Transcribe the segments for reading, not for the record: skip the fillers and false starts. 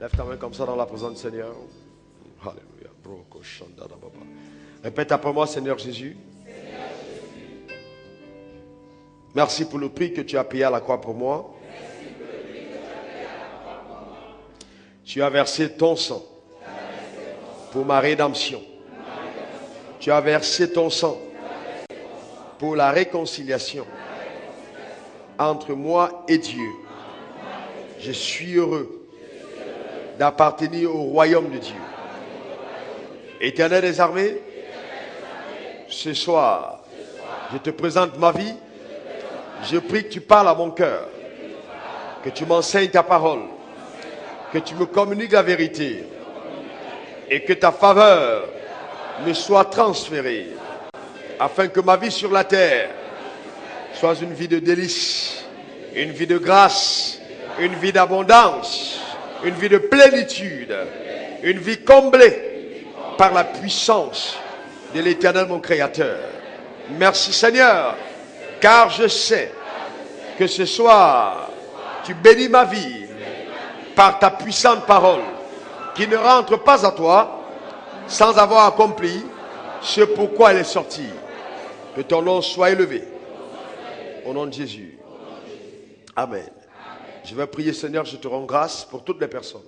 Lève ta main comme ça dans la présence du Seigneur. Alléluia. Répète après moi, Seigneur Jésus. Merci pour le prix que tu as payé à la croix pour moi. Tu as versé ton sang pour ma rédemption. Tu as versé ton sang pour la réconciliation entre moi et Dieu. Je suis heureux d'appartenir au royaume de Dieu. Éternel des armées, ce soir, je te présente ma vie. Je prie que tu parles à mon cœur, que tu m'enseignes ta parole, que tu me communiques la vérité et que ta faveur me soit transférée afin que ma vie sur la terre soit une vie de délices, une vie de grâce, une vie d'abondance, une vie de plénitude, une vie comblée par la puissance de l'Éternel mon Créateur. Merci Seigneur, car je sais que ce soir, tu bénis ma vie par ta puissante parole qui ne rentre pas à toi sans avoir accompli ce pourquoi elle est sortie. Que ton nom soit élevé. Au nom de Jésus. Amen. Je vais prier, Seigneur, je te rends grâce pour toutes les personnes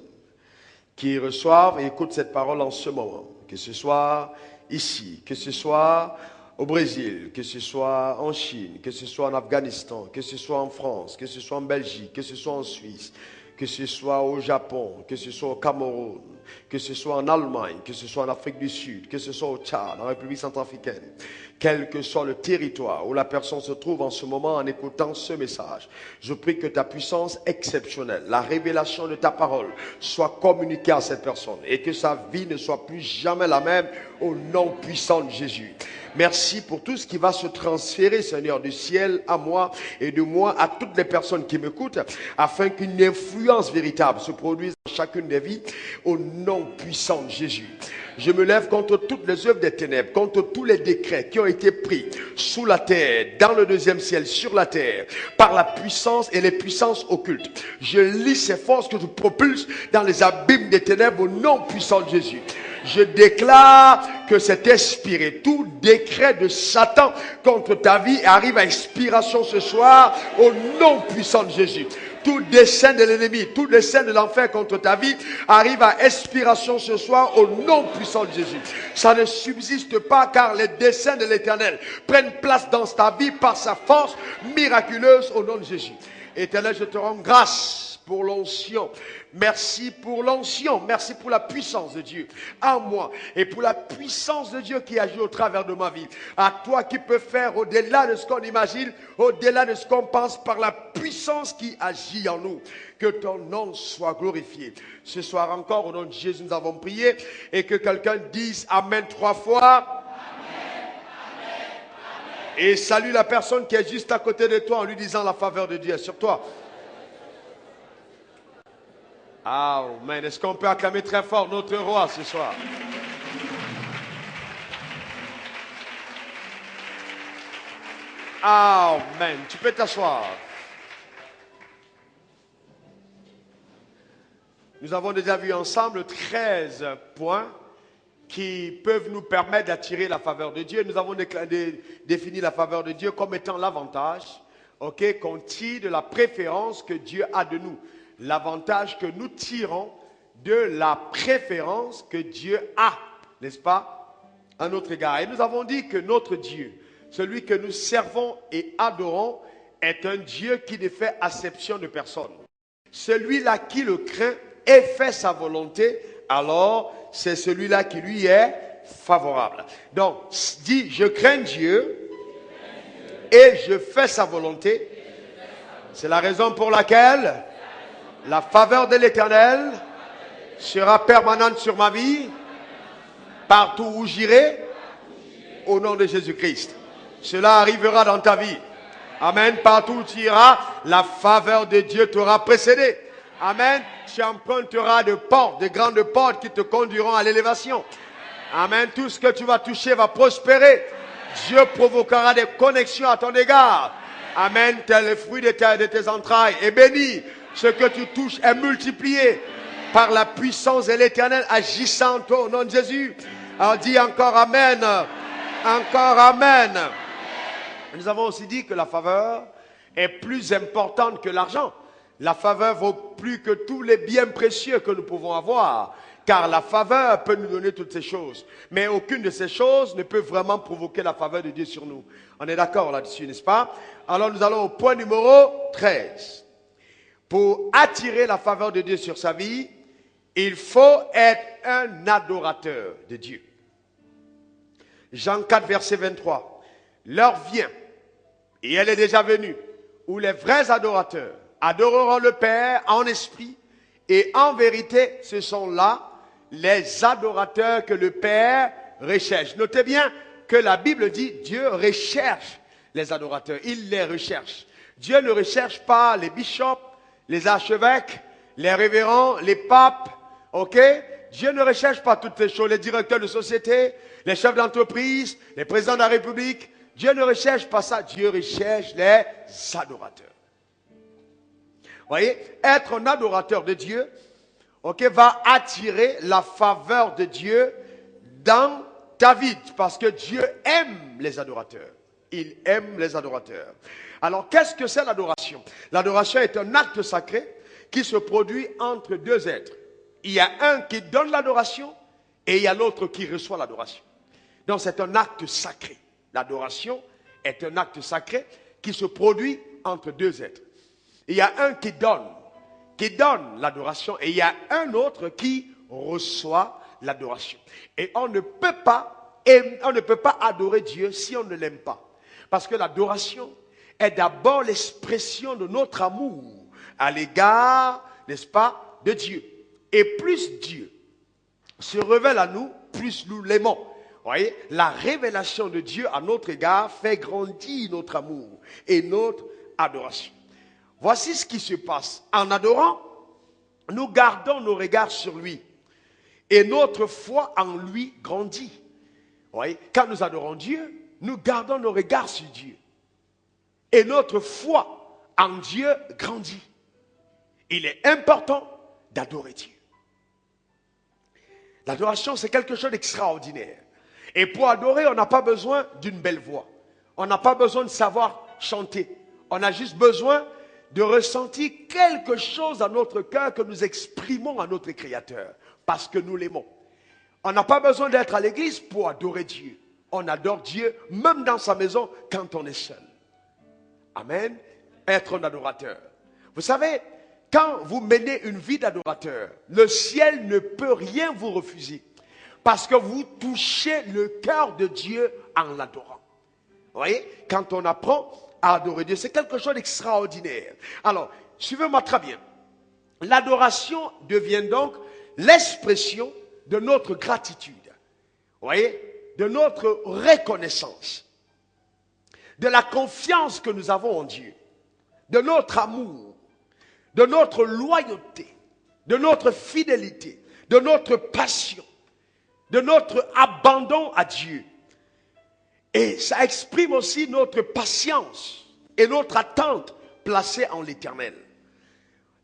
qui reçoivent et écoutent cette parole en ce moment. Que ce soit ici, que ce soit au Brésil, que ce soit en Chine, que ce soit en Afghanistan, que ce soit en France, que ce soit en Belgique, que ce soit en Suisse, que ce soit au Japon, que ce soit au Cameroun, que ce soit en Allemagne, que ce soit en Afrique du Sud, que ce soit au Tchad, en République centrafricaine, quel que soit le territoire où la personne se trouve en ce moment en écoutant ce message, je prie que ta puissance exceptionnelle, la révélation de ta parole soit communiquée à cette personne et que sa vie ne soit plus jamais la même au nom puissant de Jésus. Merci pour tout ce qui va se transférer, Seigneur, du ciel à moi et de moi à toutes les personnes qui m'écoutent, afin qu'une influence véritable se produise dans chacune des vies, au nom puissant de Jésus. Je me lève contre toutes les œuvres des ténèbres, contre tous les décrets qui ont été pris sous la terre, dans le deuxième ciel, sur la terre, par la puissance et les puissances occultes. Je lis ces forces que je propulse dans les abîmes des ténèbres au nom puissant de Jésus. Je déclare que c'est expiré. Tout décret de Satan contre ta vie arrive à expiration ce soir au nom puissant de Jésus. Tout dessein de l'ennemi, tout dessein de l'enfer contre ta vie arrive à expiration ce soir au nom puissant de Jésus. Ça ne subsiste pas car les desseins de l'Éternel prennent place dans ta vie par sa force miraculeuse au nom de Jésus. Éternel, je te rends grâce pour l'onction. Merci pour l'onction, merci pour la puissance de Dieu en moi et pour la puissance de Dieu qui agit au travers de ma vie. À toi qui peux faire au-delà de ce qu'on imagine, au-delà de ce qu'on pense par la puissance qui agit en nous. Que ton nom soit glorifié. Ce soir encore, au nom de Jésus, nous avons prié et que quelqu'un dise Amen 3 fois. Et salue la personne qui est juste à côté de toi en lui disant la faveur de Dieu est sur toi. Amen. Est-ce qu'on peut acclamer très fort notre roi ce soir? Amen. Tu peux t'asseoir. Nous avons déjà vu ensemble 13 points qui peuvent nous permettre d'attirer la faveur de Dieu. Nous avons défini la faveur de Dieu comme étant l'avantage qu'on tire de la préférence que Dieu a de nous. L'avantage que nous tirons de la préférence que Dieu a, n'est-ce pas, à notre égard. Et nous avons dit que notre Dieu, celui que nous servons et adorons, est un Dieu qui ne fait acception de personne. Celui-là qui le craint et fait sa volonté, alors c'est celui-là qui lui est favorable. Donc, dis, je crains Dieu et je fais sa volonté. C'est la raison pour laquelle la faveur de l'Éternel sera permanente sur ma vie, partout où j'irai, au nom de Jésus-Christ. Cela arrivera dans ta vie. Amen. Partout où tu iras, la faveur de Dieu t'aura précédé. Amen. Tu emprunteras de portes, de grandes portes qui te conduiront à l'élévation. Amen. Tout ce que tu vas toucher va prospérer. Dieu provoquera des connexions à ton égard. Amen. Tel le fruit de tes entrailles est béni. Ce que tu touches est multiplié par la puissance de l'Éternel agissant au nom de Jésus. Alors dis encore Amen. Encore Amen. Nous avons aussi dit que la faveur est plus importante que l'argent. La faveur vaut plus que tous les biens précieux que nous pouvons avoir. Car la faveur peut nous donner toutes ces choses. Mais aucune de ces choses ne peut vraiment provoquer la faveur de Dieu sur nous. On est d'accord là-dessus, n'est-ce pas? Alors nous allons au point numéro 13. Pour attirer la faveur de Dieu sur sa vie, il faut être un adorateur de Dieu. Jean 4, verset 23. L'heure vient, et elle est déjà venue, où les vrais adorateurs adoreront le Père en esprit et en vérité. Ce sont là les adorateurs que le Père recherche. Notez bien que la Bible dit Dieu recherche les adorateurs. Il les recherche. Dieu ne recherche pas les bishops, les archevêques, les révérends, les papes. Ok? Dieu ne recherche pas toutes ces choses. Les directeurs de société, les chefs d'entreprise, les présidents de la République. Dieu ne recherche pas ça. Dieu recherche les adorateurs. Vous voyez? Être un adorateur de Dieu, ok, va attirer la faveur de Dieu dans ta vie. Parce que Dieu aime les adorateurs. Il aime les adorateurs. Alors, qu'est-ce que c'est l'adoration? L'adoration est un acte sacré qui se produit entre deux êtres. Il y a un qui donne l'adoration et il y a l'autre qui reçoit l'adoration. Donc, c'est un acte sacré. L'adoration est un acte sacré qui se produit entre deux êtres. Il y a un qui donne l'adoration et il y a un autre qui reçoit l'adoration. Et on ne peut pas adorer Dieu si on ne l'aime pas. Parce que l'adoration est d'abord l'expression de notre amour à l'égard, n'est-ce pas, de Dieu. Et plus Dieu se révèle à nous, plus nous l'aimons. Vous voyez, la révélation de Dieu à notre égard fait grandir notre amour et notre adoration. Voici ce qui se passe. En adorant, nous gardons nos regards sur lui. Et notre foi en lui grandit. Vous voyez, quand nous adorons Dieu, nous gardons nos regards sur Dieu. Et notre foi en Dieu grandit. Il est important d'adorer Dieu. L'adoration, c'est quelque chose d'extraordinaire. Et pour adorer, on n'a pas besoin d'une belle voix. On n'a pas besoin de savoir chanter. On a juste besoin de ressentir quelque chose dans notre cœur que nous exprimons à notre Créateur, parce que nous l'aimons. On n'a pas besoin d'être à l'église pour adorer Dieu. On adore Dieu même dans sa maison quand on est seul. Amen. Être un adorateur. Vous savez, quand vous menez une vie d'adorateur, le ciel ne peut rien vous refuser, parce que vous touchez le cœur de Dieu en l'adorant. Vous voyez, quand on apprend à adorer Dieu, c'est quelque chose d'extraordinaire. Alors, suivez-moi très bien. L'adoration devient donc l'expression de notre gratitude. Vous voyez, de notre reconnaissance, de la confiance que nous avons en Dieu, de notre amour, de notre loyauté, de notre fidélité, de notre passion, de notre abandon à Dieu. Et ça exprime aussi notre patience et notre attente placée en l'Éternel.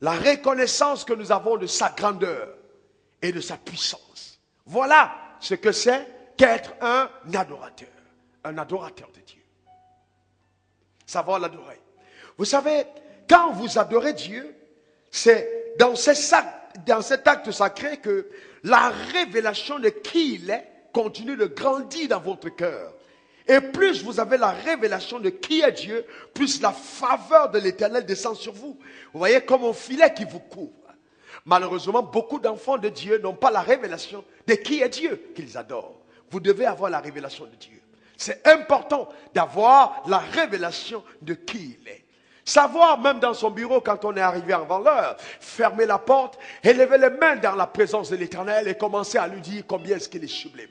La reconnaissance que nous avons de sa grandeur et de sa puissance. Voilà ce que c'est qu'être un adorateur de Dieu. Savoir l'adorer. Vous savez, quand vous adorez Dieu, c'est dans cet acte sacré que la révélation de qui il est continue de grandir dans votre cœur. Et plus vous avez la révélation de qui est Dieu, plus la faveur de l'Éternel descend sur vous. Vous voyez comme un filet qui vous couvre. Malheureusement, beaucoup d'enfants de Dieu n'ont pas la révélation de qui est Dieu qu'ils adorent. Vous devez avoir la révélation de Dieu. C'est important d'avoir la révélation de qui il est. Savoir même dans son bureau quand on est arrivé avant l'heure, fermer la porte et lever les mains dans la présence de l'Éternel et commencer à lui dire combien est-ce qu'il est sublime.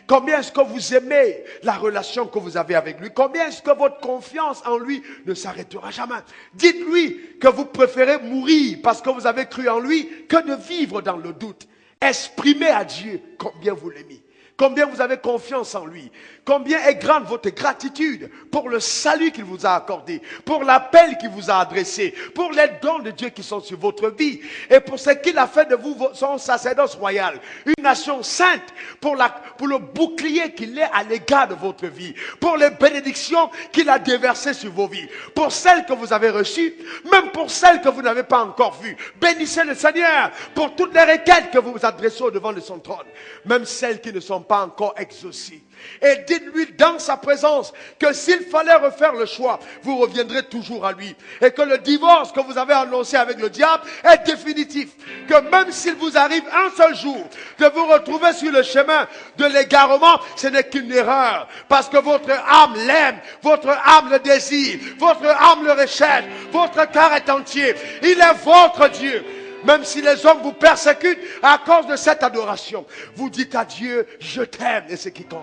Combien est-ce que vous aimez la relation que vous avez avec lui? Combien est-ce que votre confiance en lui ne s'arrêtera jamais? Dites-lui que vous préférez mourir parce que vous avez cru en lui que de vivre dans le doute. Exprimez à Dieu combien vous l'aimez. Combien vous avez confiance en lui. Combien est grande votre gratitude pour le salut qu'il vous a accordé, pour l'appel qu'il vous a adressé, pour les dons de Dieu qui sont sur votre vie et pour ce qu'il a fait de vous son sacerdoce royal, une nation sainte, pour le bouclier qu'il est à l'égard de votre vie, pour les bénédictions qu'il a déversées sur vos vies, pour celles que vous avez reçues, même pour celles que vous n'avez pas encore vues. Bénissez le Seigneur pour toutes les requêtes que vous vous adressez au devant de son trône, même celles qui ne sont pas encore exaucées. Et dites-lui dans sa présence que s'il fallait refaire le choix, vous reviendrez toujours à lui. Et que le divorce que vous avez annoncé avec le diable est définitif. Que même s'il vous arrive un seul jour de vous retrouver sur le chemin de l'égarement, ce n'est qu'une erreur. Parce que votre âme l'aime, votre âme le désire, votre âme le recherche, votre cœur est entier. Il est votre Dieu. Même si les hommes vous persécutent à cause de cette adoration, vous dites à Dieu, je t'aime, et c'est qui compte.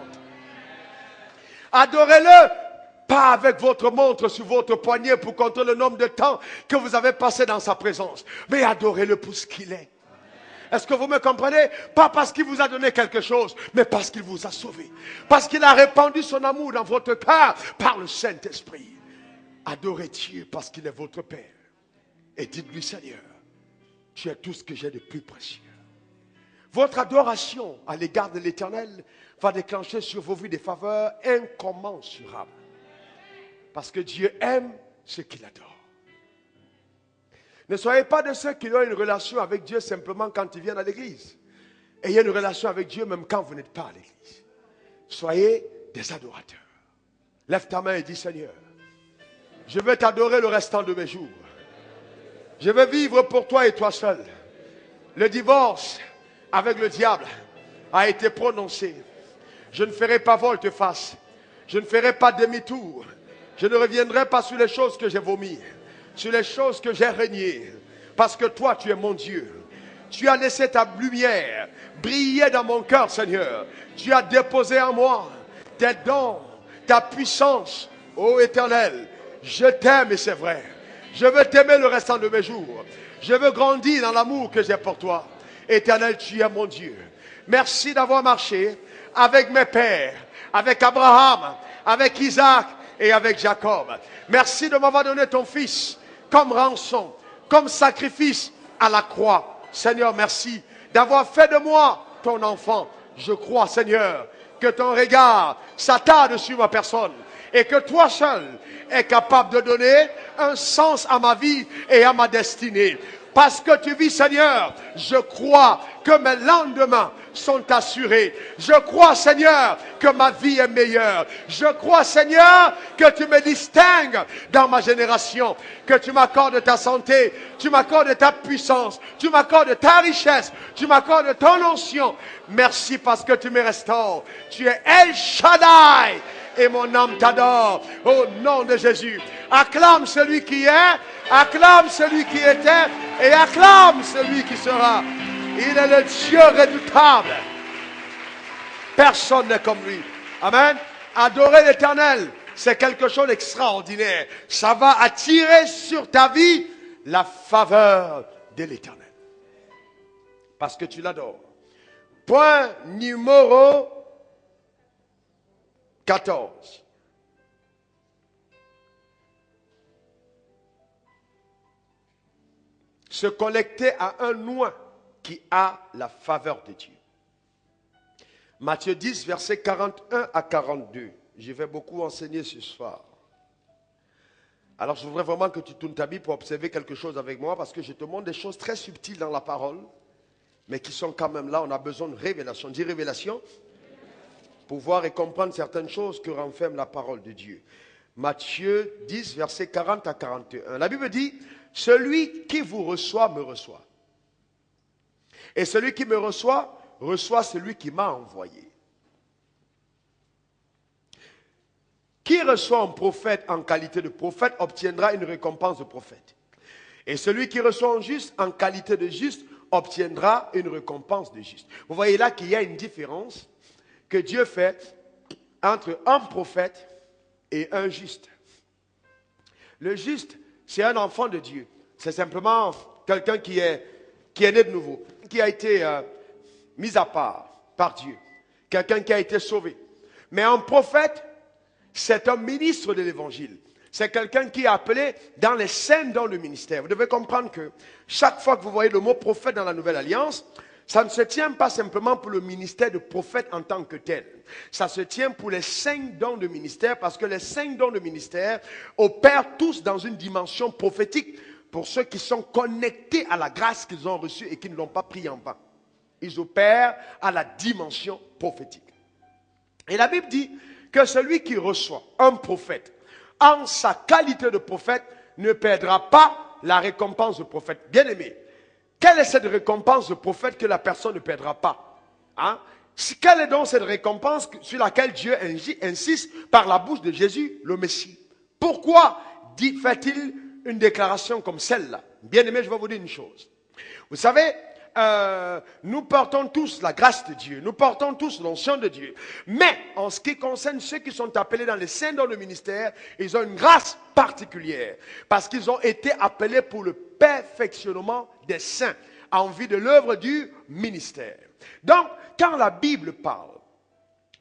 Adorez-le, pas avec votre montre sur votre poignet pour compter le nombre de temps que vous avez passé dans sa présence, mais adorez-le pour ce qu'il est. Est-ce que vous me comprenez? Pas parce qu'il vous a donné quelque chose, mais parce qu'il vous a sauvé. Parce qu'il a répandu son amour dans votre cœur par le Saint-Esprit. Adorez Dieu parce qu'il est votre Père. Et dites-lui, Seigneur, tu es tout ce que j'ai de plus précieux. Votre adoration à l'égard de l'Éternel va déclencher sur vos vies des faveurs incommensurables. Parce que Dieu aime ceux qu'il adore. Ne soyez pas de ceux qui ont une relation avec Dieu simplement quand ils viennent à l'église. Ayez une relation avec Dieu même quand vous n'êtes pas à l'église. Soyez des adorateurs. Lève ta main et dis, Seigneur, je veux t'adorer le restant de mes jours. Je veux vivre pour toi et toi seul. Le divorce avec le diable a été prononcé. Je ne ferai pas volte-face. Je ne ferai pas demi-tour. Je ne reviendrai pas sur les choses que j'ai vomies, sur les choses que j'ai régnées. Parce que toi, tu es mon Dieu. Tu as laissé ta lumière briller dans mon cœur, Seigneur. Tu as déposé en moi tes dons, ta puissance, ô Éternel. Je t'aime et c'est vrai. Je veux t'aimer le restant de mes jours. Je veux grandir dans l'amour que j'ai pour toi. Éternel, tu es mon Dieu. Merci d'avoir marché avec mes pères, avec Abraham, avec Isaac et avec Jacob. Merci de m'avoir donné ton fils comme rançon, comme sacrifice à la croix. Seigneur, merci d'avoir fait de moi ton enfant. Je crois, Seigneur, que ton regard s'attarde sur ma personne et que toi seul es capable de donner un sens à ma vie et à ma destinée. Parce que tu vis, Seigneur, je crois que mes lendemains sont assurés. Je crois, Seigneur, que ma vie est meilleure. Je crois, Seigneur, que tu me distingues dans ma génération. Que tu m'accordes ta santé, tu m'accordes ta puissance, tu m'accordes ta richesse, tu m'accordes ton onction. Merci parce que tu me restaures. Tu es El Shaddai. Et mon âme t'adore au nom de Jésus. Acclame celui qui est, acclame celui qui était et acclame celui qui sera. Il est le Dieu redoutable. Personne n'est comme lui. Amen. Adorer l'Éternel, c'est quelque chose d'extraordinaire. Ça va attirer sur ta vie la faveur de l'Éternel. Parce que tu l'adores. Point numéro 14. Se connecter à un oint qui a la faveur de Dieu. Matthieu 10, versets 41 à 42. Je vais beaucoup enseigner ce soir. Alors je voudrais vraiment que tu tournes ta Bible pour observer quelque chose avec moi, parce que je te montre des choses très subtiles dans la parole, mais qui sont quand même là. On a besoin de révélation. Dis révélation. Pour voir et comprendre certaines choses que renferme la parole de Dieu. Matthieu 10, versets 40 à 41. La Bible dit, celui qui vous reçoit me reçoit. Et celui qui me reçoit, reçoit celui qui m'a envoyé. Qui reçoit un prophète en qualité de prophète obtiendra une récompense de prophète. Et celui qui reçoit un juste en qualité de juste obtiendra une récompense de juste. Vous voyez là qu'il y a une différence que Dieu fait entre un prophète et un juste. Le juste, c'est un enfant de Dieu. C'est simplement quelqu'un qui est né de nouveau, qui a été mis à part par Dieu, quelqu'un qui a été sauvé. Mais un prophète, c'est un ministre de l'évangile. C'est quelqu'un qui est appelé dans les saints dans le ministère. Vous devez comprendre que chaque fois que vous voyez le mot prophète dans la Nouvelle Alliance, ça ne se tient pas simplement pour le ministère de prophète en tant que tel. Ça se tient pour les 5 dons de ministère, parce que les 5 dons de ministère opèrent tous dans une dimension prophétique pour ceux qui sont connectés à la grâce qu'ils ont reçue et qui ne l'ont pas pris en vain. Ils opèrent à la dimension prophétique. Et la Bible dit que celui qui reçoit un prophète en sa qualité de prophète ne perdra pas la récompense de prophète. Bien aimé, quelle est cette récompense de prophète que la personne ne perdra pas? Quelle est donc cette récompense sur laquelle Dieu insiste par la bouche de Jésus, le Messie? Pourquoi fait-il une déclaration comme celle-là? Bien aimé, je vais vous dire une chose. Vous savez, nous portons tous la grâce de Dieu, nous portons tous l'onction de Dieu. Mais en ce qui concerne ceux qui sont appelés dans les saints dans le ministère, ils ont une grâce particulière parce qu'ils ont été appelés pour le perfectionnement des saints en vue de l'œuvre du ministère. Donc, quand la Bible parle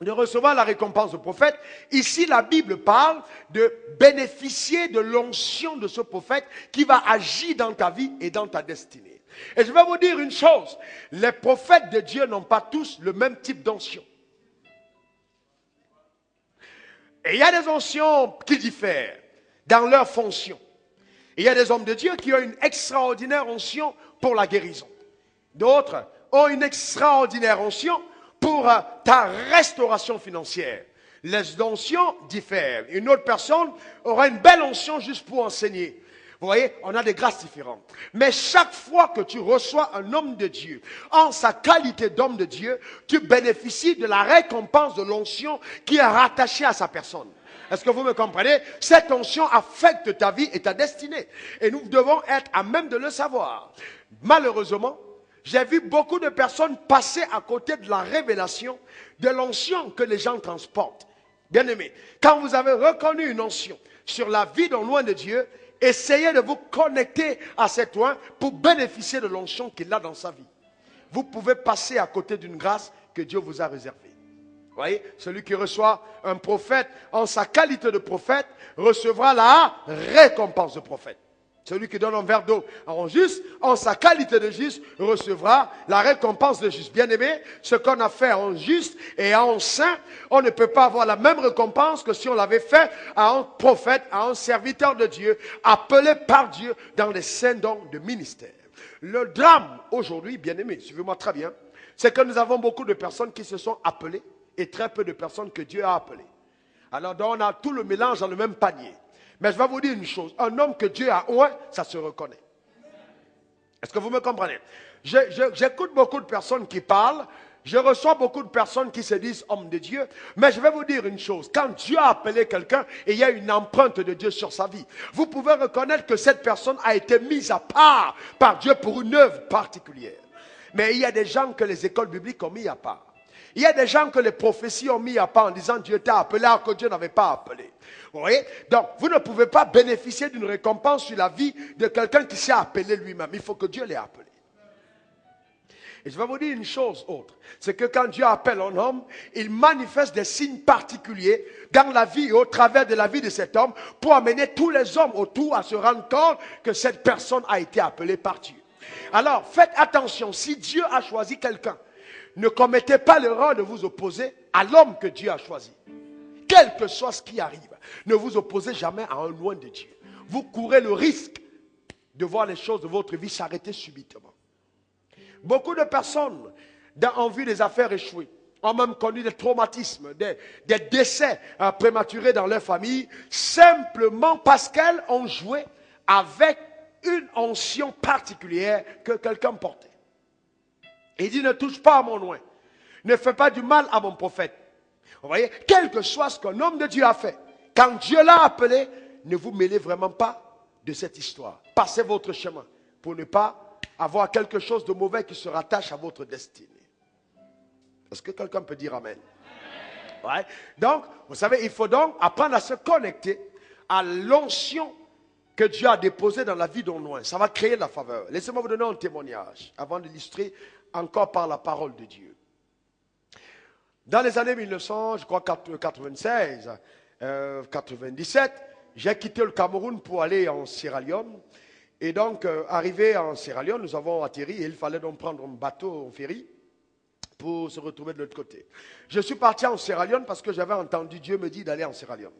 de recevoir la récompense de prophète, ici la Bible parle de bénéficier de l'onction de ce prophète qui va agir dans ta vie et dans ta destinée. Et je vais vous dire une chose, les prophètes de Dieu n'ont pas tous le même type d'onction. Et il y a des onctions qui diffèrent dans leur fonction. Et il y a des hommes de Dieu qui ont une extraordinaire onction pour la guérison. D'autres ont une extraordinaire onction pour ta restauration financière. Les onctions diffèrent. Une autre personne aura une belle onction juste pour enseigner. Vous voyez, on a des grâces différentes. Mais chaque fois que tu reçois un homme de Dieu, en sa qualité d'homme de Dieu, tu bénéficies de la récompense de l'onction qui est rattachée à sa personne. Est-ce que vous me comprenez? Cette onction affecte ta vie et ta destinée. Et nous devons être à même de le savoir. Malheureusement, j'ai vu beaucoup de personnes passer à côté de la révélation de l'onction que les gens transportent. Bien aimé, quand vous avez reconnu une onction sur la vie d'un loin de Dieu, essayez de vous connecter à cet oint pour bénéficier de l'onction qu'il a dans sa vie. Vous pouvez passer à côté d'une grâce que Dieu vous a réservée. Vous voyez, celui qui reçoit un prophète en sa qualité de prophète recevra la récompense de prophète. Celui qui donne un verre d'eau à un juste, en sa qualité de juste, recevra la récompense de juste. Bien aimé, ce qu'on a fait en juste et en saint, on ne peut pas avoir la même récompense que si on l'avait fait à un prophète, à un serviteur de Dieu, appelé par Dieu dans les saints dons de ministère. Le drame aujourd'hui, bien aimé, suivez-moi très bien, c'est que nous avons beaucoup de personnes qui se sont appelées et très peu de personnes que Dieu a appelées. Alors donc, on a tout le mélange dans le même panier. Mais je vais vous dire une chose, un homme que Dieu a oint, ça se reconnaît. Est-ce que vous me comprenez? J'écoute beaucoup de personnes qui parlent, je reçois beaucoup de personnes qui se disent hommes de Dieu, mais je vais vous dire une chose, quand Dieu a appelé quelqu'un et il y a une empreinte de Dieu sur sa vie, vous pouvez reconnaître que cette personne a été mise à part par Dieu pour une œuvre particulière. Mais il y a des gens que les écoles bibliques ont mis à part. Il y a des gens que les prophéties ont mis à part en disant Dieu t'a appelé alors que Dieu n'avait pas appelé. Vous voyez? Donc, vous ne pouvez pas bénéficier d'une récompense sur la vie de quelqu'un qui s'est appelé lui-même. Il faut que Dieu l'ait appelé. Et je vais vous dire une chose autre. C'est que quand Dieu appelle un homme, il manifeste des signes particuliers dans la vie et au travers de la vie de cet homme pour amener tous les hommes autour à se rendre compte que cette personne a été appelée par Dieu. Alors, faites attention. Si Dieu a choisi quelqu'un, ne commettez pas l'erreur de vous opposer à l'homme que Dieu a choisi. Quel que soit ce qui arrive, ne vous opposez jamais à un loin de Dieu. Vous courez le risque de voir les choses de votre vie s'arrêter subitement. Beaucoup de personnes, en vue des affaires échouées, ont même connu des traumatismes, des décès prématurés dans leur famille, simplement parce qu'elles ont joué avec une onction particulière que quelqu'un portait. Et il dit, ne touche pas à mon oint. Ne fais pas du mal à mon prophète. Vous voyez, quel que soit ce qu'un homme de Dieu a fait, quand Dieu l'a appelé, ne vous mêlez vraiment pas de cette histoire. Passez votre chemin pour ne pas avoir quelque chose de mauvais qui se rattache à votre destinée. Est-ce que quelqu'un peut dire Amen? Ouais. Donc, vous savez, il faut donc apprendre à se connecter à l'onction que Dieu a déposée dans la vie d'un loin. Ça va créer de la faveur. Laissez-moi vous donner un témoignage avant d'illustrer encore par la parole de Dieu. Dans les années 1900, je crois 96, 97, j'ai quitté le Cameroun pour aller en Sierra Leone. Et donc, arrivé en Sierra Leone, nous avons atterri et il fallait donc prendre un bateau, un ferry, pour se retrouver de l'autre côté. Je suis parti en Sierra Leone parce que j'avais entendu Dieu me dire d'aller en Sierra Leone.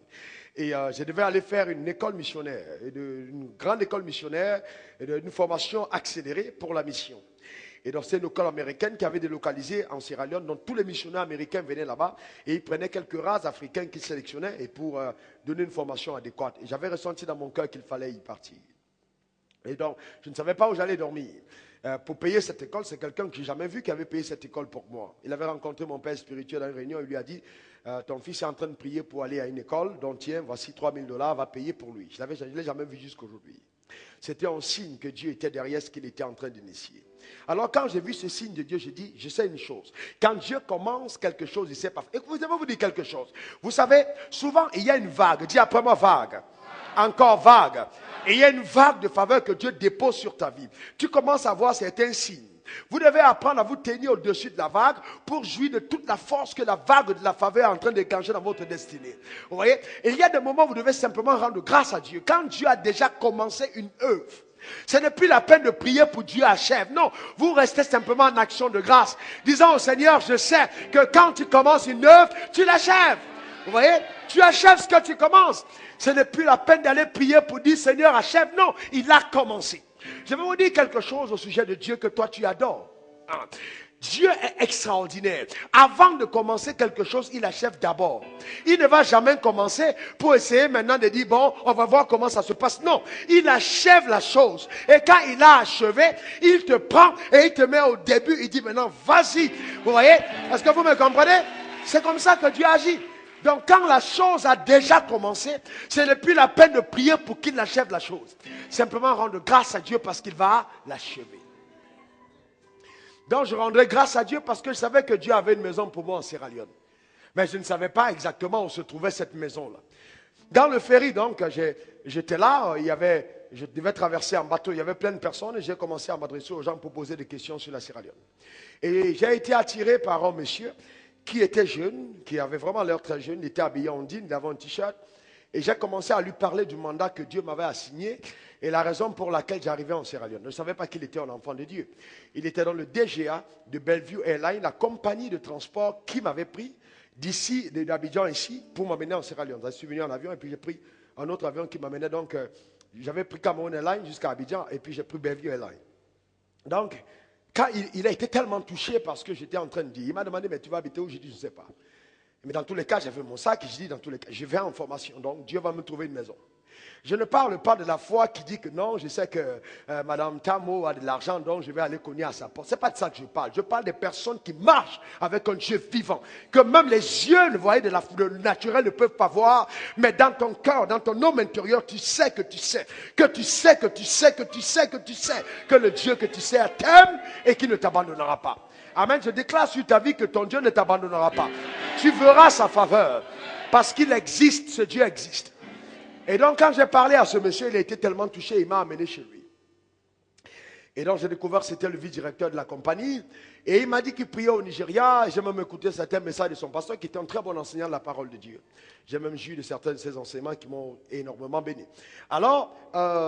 Et je devais aller faire une école missionnaire, une grande école missionnaire, une formation accélérée pour la mission. Et donc c'est une école américaine qui avait délocalisé en Sierra Leone, donc tous les missionnaires américains venaient là-bas et ils prenaient quelques races africains qu'ils sélectionnaient et pour donner une formation adéquate. Et j'avais ressenti dans mon cœur qu'il fallait y partir. Et donc je ne savais pas où j'allais dormir. Pour payer cette école, c'est quelqu'un que je n'ai jamais vu qui avait payé cette école pour moi. Il avait rencontré mon père spirituel dans une réunion, il lui a dit, ton fils est en train de prier pour aller à une école, donc tiens, voici $3000, va payer pour lui. Je ne l'ai jamais vu jusqu'aujourd'hui. C'était un signe que Dieu était derrière ce qu'il était en train d'initier. Alors quand j'ai vu ce signe de Dieu, j'ai dit, je sais une chose. Quand Dieu commence quelque chose, il ne sait pas. Et je vais vous dire quelque chose. Vous savez, souvent il y a une vague. Dis après moi vague. Encore vague. Et il y a une vague de faveur que Dieu dépose sur ta vie. Tu commences à voir certains signes. Vous devez apprendre à vous tenir au-dessus de la vague pour jouir de toute la force que la vague de la faveur est en train de déclencher dans votre destinée. Vous voyez? Et il y a des moments où vous devez simplement rendre grâce à Dieu. Quand Dieu a déjà commencé une œuvre, ce n'est plus la peine de prier pour Dieu achève. Non, vous restez simplement en action de grâce. Disant au Seigneur, je sais que quand tu commences une œuvre, tu l'achèves. Vous voyez? Tu achèves ce que tu commences. Ce n'est plus la peine d'aller prier pour dire Seigneur achève. Non, il a commencé. Je vais vous dire quelque chose au sujet de Dieu que toi tu adores. Dieu est extraordinaire. Avant de commencer quelque chose, il achève d'abord. Il ne va jamais commencer pour essayer maintenant de dire, bon, on va voir comment ça se passe. Non, il achève la chose. Et quand il a achevé, il te prend et il te met au début. Il dit maintenant, vas-y. Vous voyez? Est-ce que vous me comprenez? C'est comme ça que Dieu agit. Donc quand la chose a déjà commencé, ce n'est plus la peine de prier pour qu'il achève la chose. Simplement rendre grâce à Dieu parce qu'il va l'achever. Donc je rendrai grâce à Dieu parce que je savais que Dieu avait une maison pour moi en Sierra Leone. Mais je ne savais pas exactement où se trouvait cette maison-là. Dans le ferry, donc, j'étais là, je devais traverser en bateau, il y avait plein de personnes et j'ai commencé à m'adresser aux gens pour poser des questions sur la Sierra Leone. Et j'ai été attiré par un monsieur qui était jeune, qui avait vraiment l'air très jeune, il était habillé en jean, il avait un t-shirt. Et j'ai commencé à lui parler du mandat que Dieu m'avait assigné et la raison pour laquelle j'arrivais en Sierra Leone. Je ne savais pas qu'il était un enfant de Dieu. Il était dans le DGA de Bellevue Airlines, la compagnie de transport qui m'avait pris d'ici, d'Abidjan ici, pour m'amener en Sierra Leone. Je suis venu en avion et puis j'ai pris un autre avion qui m'amenait donc, j'avais pris Cameroun Airlines jusqu'à Abidjan et puis j'ai pris Bellevue Airlines. Donc, quand il a été tellement touché par ce que j'étais en train de dire, il m'a demandé, mais tu vas habiter où? J'ai dit, je ne sais pas. Mais dans tous les cas, j'avais mon sac et je dis, dans tous les cas, je vais en formation, donc Dieu va me trouver une maison. Je ne parle pas de la foi qui dit que non, je sais que Madame Tamo a de l'argent, donc je vais aller cogner à sa porte. Ce n'est pas de ça que je parle. Je parle des personnes qui marchent avec un Dieu vivant, que même les yeux, vous voyez, de le naturel ne peuvent pas voir, mais dans ton cœur, dans ton homme intérieur, tu sais que tu sais, que tu sais, que tu sais, que tu sais, que tu sais, que le Dieu que tu sais t'aime et qui ne t'abandonnera pas. Amen. Je déclare sur ta vie que ton Dieu ne t'abandonnera pas. Tu verras sa faveur. Parce qu'il existe, ce Dieu existe. Et donc quand j'ai parlé à ce monsieur, il a été tellement touché, il m'a amené chez lui. Et donc j'ai découvert que c'était le vice-directeur de la compagnie. Et il m'a dit qu'il priait au Nigeria. J'ai même écouté certains messages de son pasteur qui était un très bon enseignant de la parole de Dieu. J'ai même joui de certains de ses enseignements qui m'ont énormément béni. Alors,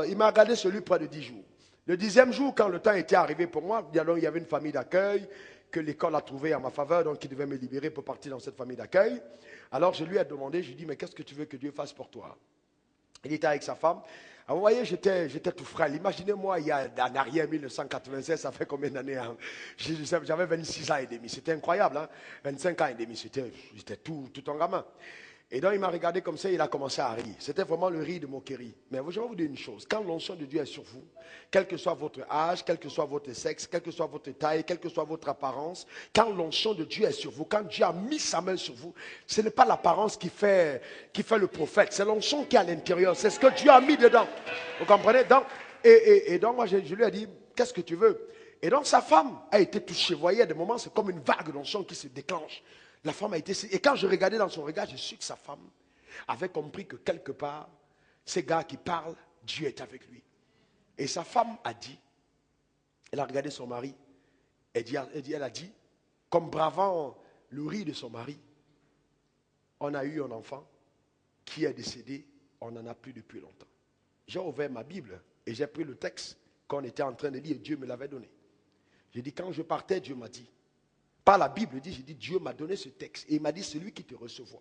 il m'a gardé celui près de 10 jours. Le 10e jour, quand le temps était arrivé pour moi, il y avait une famille d'accueil que l'école a trouvé à ma faveur, donc il devait me libérer pour partir dans cette famille d'accueil. Alors je lui ai demandé, je lui ai dit, mais qu'est-ce que tu veux que Dieu fasse pour toi? Il était avec sa femme. Alors, vous voyez, j'étais tout frêle. Imaginez-moi, il y a en arrière, 1996, ça fait combien d'années hein? J'avais 26 ans et demi. C'était incroyable, hein? 25 ans et demi. J'étais tout un gamin. Et donc, il m'a regardé comme ça, il a commencé à rire. C'était vraiment le rire de moquerie. Mais je vais vous dire une chose. Quand l'onction de Dieu est sur vous, quel que soit votre âge, quel que soit votre sexe, quelle que soit votre taille, quelle que soit votre apparence, quand l'onction de Dieu est sur vous, quand Dieu a mis sa main sur vous, ce n'est pas l'apparence qui fait le prophète. C'est l'onction qui est à l'intérieur. C'est ce que Dieu a mis dedans. Vous comprenez? Donc, et donc, moi, je lui ai dit, qu'est-ce que tu veux? Et donc, sa femme a été touchée. Vous voyez, à des moments, c'est comme une vague d'onction qui se déclenche. La femme a été... Et quand je regardais dans son regard, je suis que sa femme avait compris que quelque part, ces gars qui parlent, Dieu est avec lui. Et sa femme a dit, elle a regardé son mari, elle a dit, comme bravant le riz de son mari, on a eu un enfant qui est décédé, on n'en a plus depuis longtemps. J'ai ouvert ma Bible et j'ai pris le texte qu'on était en train de lire et Dieu me l'avait donné. J'ai dit, quand je partais, Dieu m'a dit, pas la Bible dit, j'ai dit, Dieu m'a donné ce texte. Et il m'a dit, celui qui te recevra,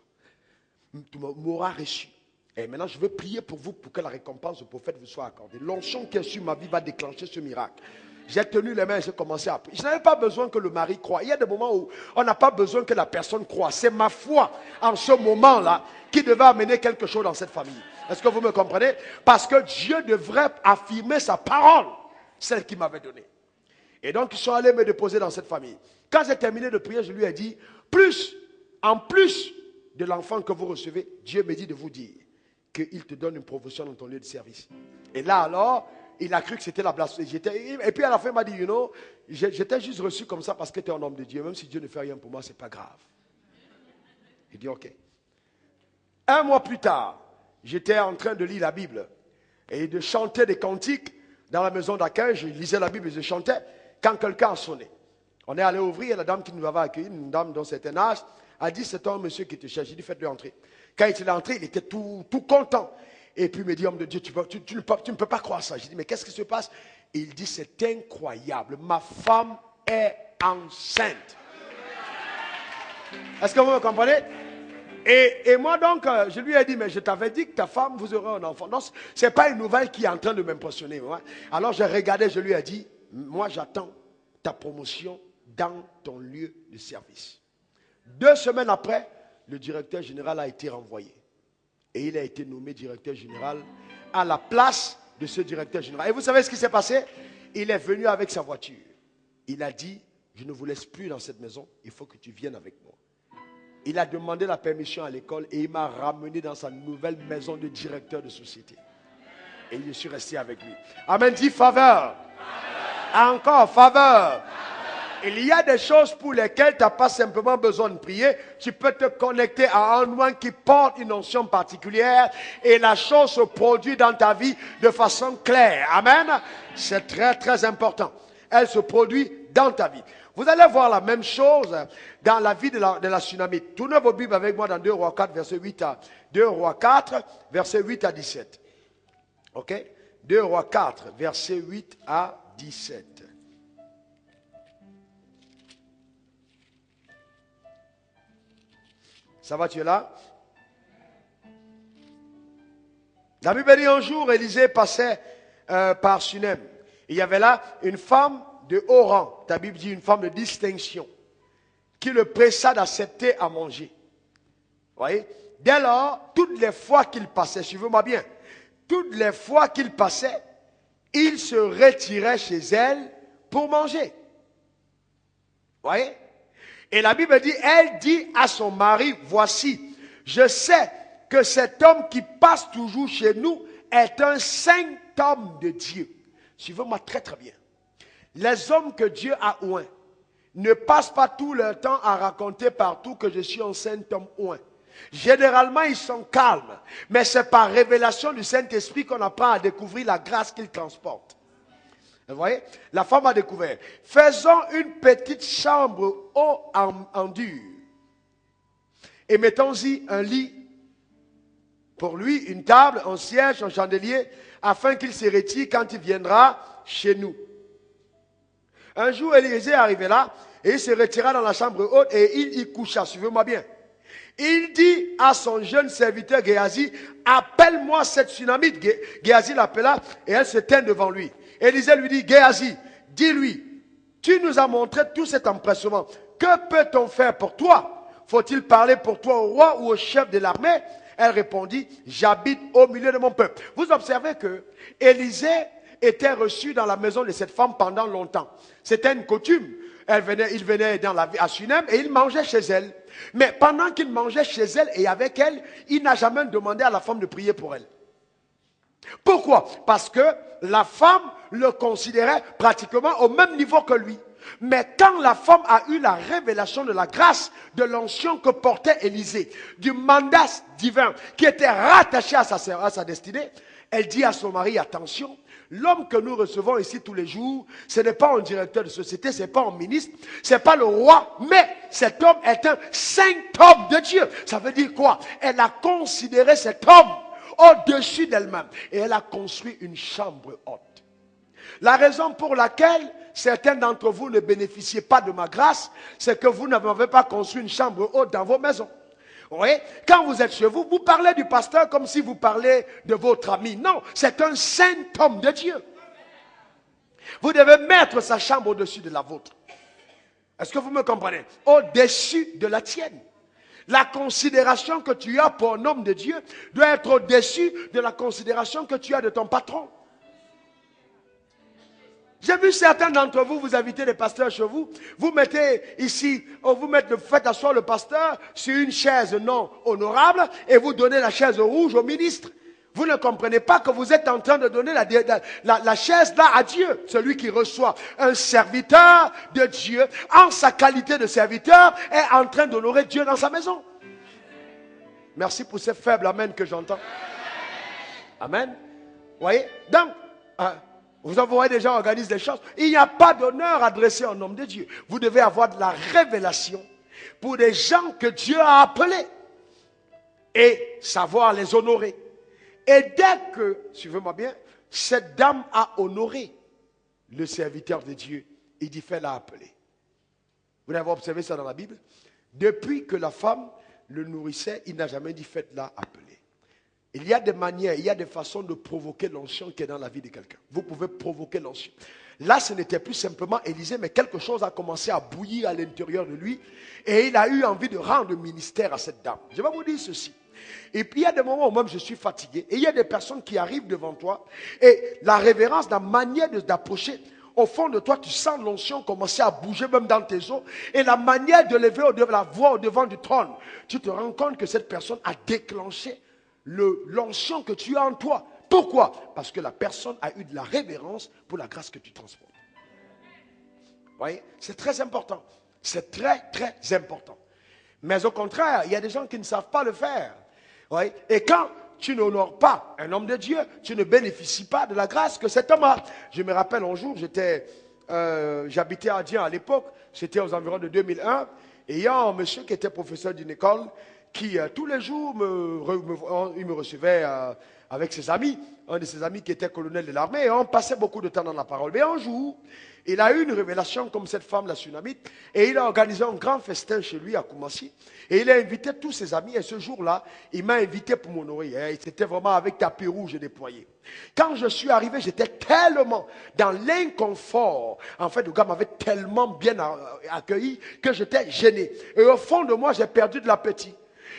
m'aura reçu. Et maintenant, je veux prier pour vous pour que la récompense du prophète vous soit accordée. L'onction qui est sur ma vie va déclencher ce miracle. J'ai tenu les mains et j'ai commencé à prier. Je n'avais pas besoin que le mari croie. Il y a des moments où on n'a pas besoin que la personne croie. C'est ma foi en ce moment-là qui devait amener quelque chose dans cette famille. Est-ce que vous me comprenez? Parce que Dieu devrait affirmer sa parole, celle qu'il m'avait donnée. Et donc, ils sont allés me déposer dans cette famille. Quand j'ai terminé de prier, je lui ai dit, en plus de l'enfant que vous recevez, Dieu me dit de vous dire qu'il te donne une promotion dans ton lieu de service. Et là alors, il a cru que c'était la blasphème. Et puis à la fin, il m'a dit, j'étais juste reçu comme ça parce que tu es un homme de Dieu. Même si Dieu ne fait rien pour moi, ce n'est pas grave. Il dit, ok. Un mois plus tard, j'étais en train de lire la Bible et de chanter des cantiques dans la maison d'accueil. Je lisais la Bible et je chantais quand quelqu'un a sonné. On est allé ouvrir, la dame qui nous avait accueillis, une dame d'un certain âge, a dit, c'est un monsieur qui te cherche. J'ai dit, faites-le entrer. Quand il est entré, il était tout content. Et puis il me dit, homme de Dieu, tu ne peux pas croire ça. J'ai dit, mais qu'est-ce qui se passe? Et il dit, c'est incroyable. Ma femme est enceinte. Est-ce que vous me comprenez? Et moi donc, je lui ai dit, mais je t'avais dit que ta femme, vous aurez un enfant. Non, ce n'est pas une nouvelle qui est en train de m'impressionner. Alors j'ai regardé, je lui ai dit, moi j'attends ta promotion dans ton lieu de service. 2 semaines après, le directeur général a été renvoyé. Et il a été nommé directeur général à la place de ce directeur général. Et vous savez ce qui s'est passé? Il est venu avec sa voiture. Il a dit, je ne vous laisse plus dans cette maison, il faut que tu viennes avec moi. Il a demandé la permission à l'école et il m'a ramené dans sa nouvelle maison de directeur de société. Et je suis resté avec lui. Amen, dit faveur. Encore, faveur. Il y a des choses pour lesquelles tu n'as pas simplement besoin de prier. Tu peux te connecter à un oint qui porte une onction particulière et la chose se produit dans ta vie de façon claire. Amen. C'est très très important. Elle se produit dans ta vie. Vous allez voir la même chose dans la vie de la Tsunamite. Tournez vos Bibles avec moi dans 2 Rois 4, verset 8 à 2 Rois 4, verset 8 à 17. Ok? 2 Rois 4, verset 8 à 17. Ça va, tu es là? La Bible dit un jour, Élisée passait par Sunem. Il y avait là une femme de haut rang. Ta Bible dit une femme de distinction qui le pressa d'accepter à manger. Vous voyez? Dès lors, toutes les fois qu'il passait, suivez-moi bien, toutes les fois qu'il passait, il se retirait chez elle pour manger. Vous voyez? Et la Bible dit, elle dit à son mari, voici, je sais que cet homme qui passe toujours chez nous est un saint homme de Dieu. Suivez-moi très très bien. Les hommes que Dieu a oints ne passent pas tout leur temps à raconter partout que je suis un saint homme oint. Généralement, ils sont calmes, mais c'est par révélation du Saint-Esprit qu'on apprend à découvrir la grâce qu'il transporte. Vous voyez? La femme a découvert. Faisons une petite chambre haut en dur. Et mettons-y un lit pour lui, une table, un siège, un chandelier, afin qu'il se retire quand il viendra chez nous. Un jour, Élisée est arrivé là, et il se retira dans la chambre haute, et il y coucha. Suivez-moi bien. Il dit à son jeune serviteur Géasi, appelle-moi cette Tsunamite. Géasi l'appela, et elle se tint devant lui. Élisée lui dit, Géasi, dis-lui, tu nous as montré tout cet empressement. Que peut-on faire pour toi? Faut-il parler pour toi au roi ou au chef de l'armée? Elle répondit, j'habite au milieu de mon peuple. Vous observez que Élisée était reçu dans la maison de cette femme pendant longtemps. C'était une coutume. Il venait à Sunem et il mangeait chez elle. Mais pendant qu'il mangeait chez elle et avec elle, il n'a jamais demandé à la femme de prier pour elle. Pourquoi? Parce que la femme le considérait pratiquement au même niveau que lui. Mais quand la femme a eu la révélation de la grâce, de l'onction que portait Élisée, du mandat divin qui était rattaché à sa destinée, elle dit à son mari, attention, l'homme que nous recevons ici tous les jours, ce n'est pas un directeur de société, ce n'est pas un ministre, ce n'est pas le roi, mais cet homme est un saint homme de Dieu. Ça veut dire quoi? Elle a considéré cet homme au-dessus d'elle-même et elle a construit une chambre haute. La raison pour laquelle certains d'entre vous ne bénéficiez pas de ma grâce, c'est que vous n'avez pas construit une chambre haute dans vos maisons. Oui, quand vous êtes chez vous, vous parlez du pasteur comme si vous parlez de votre ami. Non, c'est un saint homme de Dieu. Vous devez mettre sa chambre au-dessus de la vôtre. Est-ce que vous me comprenez? Au-dessus de la tienne. La considération que tu as pour un homme de Dieu doit être au-dessus de la considération que tu as de ton patron. J'ai vu certains d'entre vous, vous invitez des pasteurs chez vous, vous mettez ici, faites asseoir le pasteur sur une chaise non honorable et vous donnez la chaise rouge au ministre. Vous ne comprenez pas que vous êtes en train de donner la chaise là à Dieu. Celui qui reçoit un serviteur de Dieu, en sa qualité de serviteur, est en train d'honorer Dieu dans sa maison. Merci pour ces faibles amen que j'entends. Amen. Vous voyez? Donc, vous voyez des gens qui organisent des choses. Il n'y a pas d'honneur adressé à un homme de Dieu. Vous devez avoir de la révélation pour des gens que Dieu a appelés et savoir les honorer. Et dès que, suivez-moi bien, cette dame a honoré le serviteur de Dieu, il dit fais l'a appeler. Vous n'avez observé ça dans la Bible? Depuis que la femme le nourrissait, il n'a jamais dit faites l'a appeler. Il y a des manières, il y a des façons de provoquer l'onction qui est dans la vie de quelqu'un. Vous pouvez provoquer l'onction. Là, ce n'était plus simplement Élisée, mais quelque chose a commencé à bouillir à l'intérieur de lui. Et il a eu envie de rendre ministère à cette dame. Je vais vous dire ceci. Et puis il y a des moments où même je suis fatigué. Et il y a des personnes qui arrivent devant toi. Et la révérence, la manière d'approcher, au fond de toi, tu sens l'onction commencer à bouger même dans tes os. Et la manière de lever la voix au devant du trône, tu te rends compte que cette personne a déclenché l'onction que tu as en toi. Pourquoi? Parce que la personne a eu de la révérence pour la grâce que tu transportes. Vous voyez? C'est très important. C'est très, très important. Mais au contraire, il y a des gens qui ne savent pas le faire. Vous voyez? Et quand tu n'honores pas un homme de Dieu, tu ne bénéficies pas de la grâce que cet homme a. Je me rappelle un jour, j'habitais à Dieu à l'époque, c'était aux environs de 2001, et il y a un monsieur qui était professeur d'une école, qui tous les jours il me recevait avec ses amis, un de ses amis qui était colonel de l'armée, et on passait beaucoup de temps dans la parole. Mais un jour, il a eu une révélation comme cette femme, la Sunamite, et il a organisé un grand festin chez lui à Koumassi, et il a invité tous ses amis, et ce jour-là, il m'a invité pour m'honorer. C'était vraiment avec tapis rouge et déployé. Quand je suis arrivé, j'étais tellement dans l'inconfort. En fait, le gars m'avait tellement bien accueilli que j'étais gêné. Et au fond de moi, j'ai perdu de l'appétit.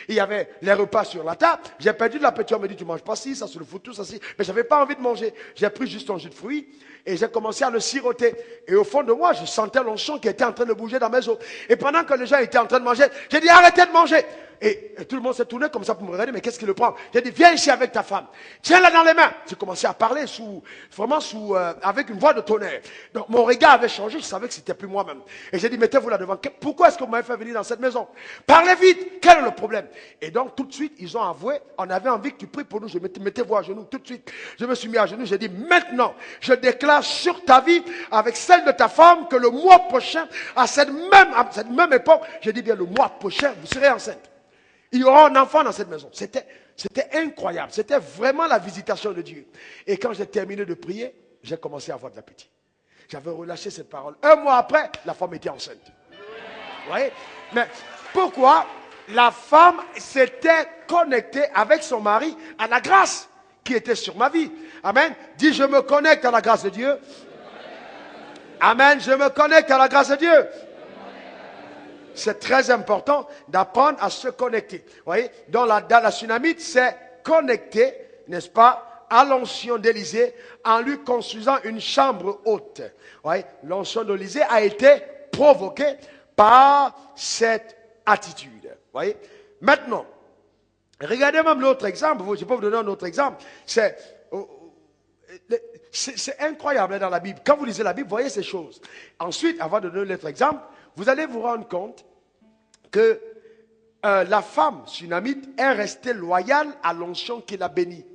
Il y avait les repas sur la table. J'ai perdu de l'appétit. On me dit, tu manges pas ci, ça se le fout tout, ça ci. Mais j'avais pas envie de manger. J'ai pris juste un jus de fruits et j'ai commencé à le siroter. Et au fond de moi, je sentais l'onction qui était en train de bouger dans mes os. Et pendant que les gens étaient en train de manger, j'ai dit, arrêtez de manger. Et tout le monde s'est tourné comme ça pour me regarder, mais qu'est-ce qu'il le prend? J'ai dit, viens ici avec ta femme. Tiens-la dans les mains. J'ai commencé à parler avec une voix de tonnerre. Donc mon regard avait changé, je savais que c'était plus moi-même. Et j'ai dit, mettez-vous là devant. Pourquoi est-ce que vous m'avez fait venir dans cette maison? Parlez vite, quel est le problème? Et donc tout de suite, ils ont avoué, on avait envie que tu pries pour nous. Mettez-vous à genoux tout de suite. Je me suis mis à genoux, j'ai dit, maintenant, je déclare sur ta vie, avec celle de ta femme, que le mois prochain, à cette même époque, j'ai dit bien le mois prochain, vous serez enceinte. Il y aura un enfant dans cette maison. C'était incroyable. C'était vraiment la visitation de Dieu. Et quand j'ai terminé de prier, j'ai commencé à avoir de l'appétit. J'avais relâché cette parole. Un mois après, la femme était enceinte. Vous voyez? Mais pourquoi? La femme s'était connectée avec son mari à la grâce qui était sur ma vie. Amen. Dis, je me connecte à la grâce de Dieu. Amen. Je me connecte à la grâce de Dieu. C'est très important d'apprendre à se connecter. Vous voyez, dans la Sunamite, c'est connecter, n'est-ce pas, à l'onction d'Élisée en lui construisant une chambre haute. Vous voyez, l'onction d'Élisée a été provoquée par cette attitude. Vous voyez, maintenant, regardez même l'autre exemple. Je peux vous donner un autre exemple. C'est C'est incroyable dans la Bible. Quand vous lisez la Bible, vous voyez ces choses. Ensuite, avant de donner notre exemple, vous allez vous rendre compte que la femme sunamite est restée loyale à l'onction qu'il a bénie.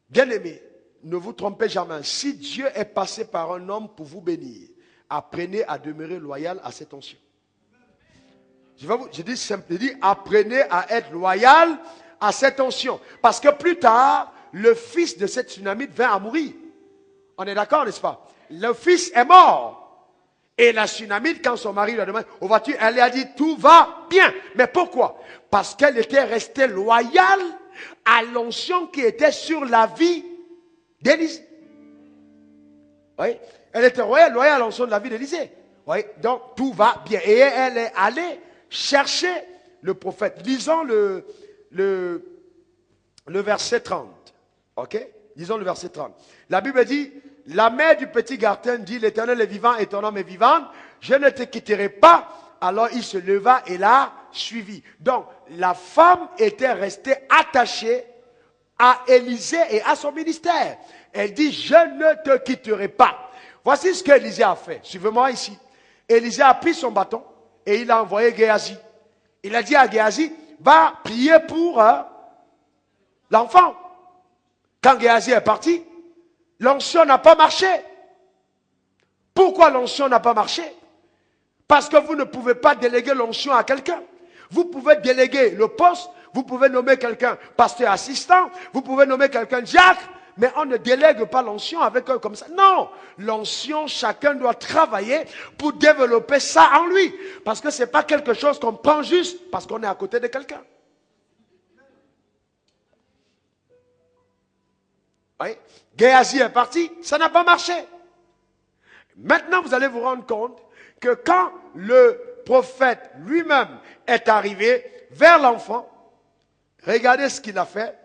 Bien-aimés, ne vous trompez jamais. Si Dieu est passé par un homme pour vous bénir, apprenez à demeurer loyal à cette onction. Je dis simplement, apprenez à être loyal à cette onction. Parce que plus tard, le fils de cette sunamite vint à mourir. On est d'accord, n'est-ce pas? Le fils est mort. Et la sunamite, quand son mari lui a demandé, où vas-tu? Elle lui a dit, tout va bien. Mais pourquoi? Parce qu'elle était restée loyale à l'onction qui était sur la vie d'Élisée. Oui, elle était loyale à l'onction de la vie d'Élisée. Oui, donc tout va bien. Et elle est allée chercher le prophète. Lisons le verset 30. Ok? Lisons le verset 30. La Bible dit, la mère du petit garçon dit, l'Éternel est vivant et ton homme est vivant, je ne te quitterai pas. Alors il se leva et l'a suivi. Donc la femme était restée attachée à Élisée et à son ministère. Elle dit, je ne te quitterai pas. Voici ce qu'Élisée a fait. Suivez-moi ici. Élisée a pris son bâton et il a envoyé Géasi. Il a dit à Géasi, va prier pour l'enfant. Quand Géasi est parti, l'onction n'a pas marché. Pourquoi l'onction n'a pas marché? Parce que vous ne pouvez pas déléguer l'onction à quelqu'un. Vous pouvez déléguer le poste, vous pouvez nommer quelqu'un pasteur assistant, vous pouvez nommer quelqu'un diacre, mais on ne délègue pas l'onction avec eux comme ça. Non, l'onction, chacun doit travailler pour développer ça en lui. Parce que ce n'est pas quelque chose qu'on prend juste parce qu'on est à côté de quelqu'un. Oui. Géasi est parti, ça n'a pas marché. Maintenant, vous allez vous rendre compte que quand le prophète lui-même est arrivé vers l'enfant, regardez ce qu'il a fait.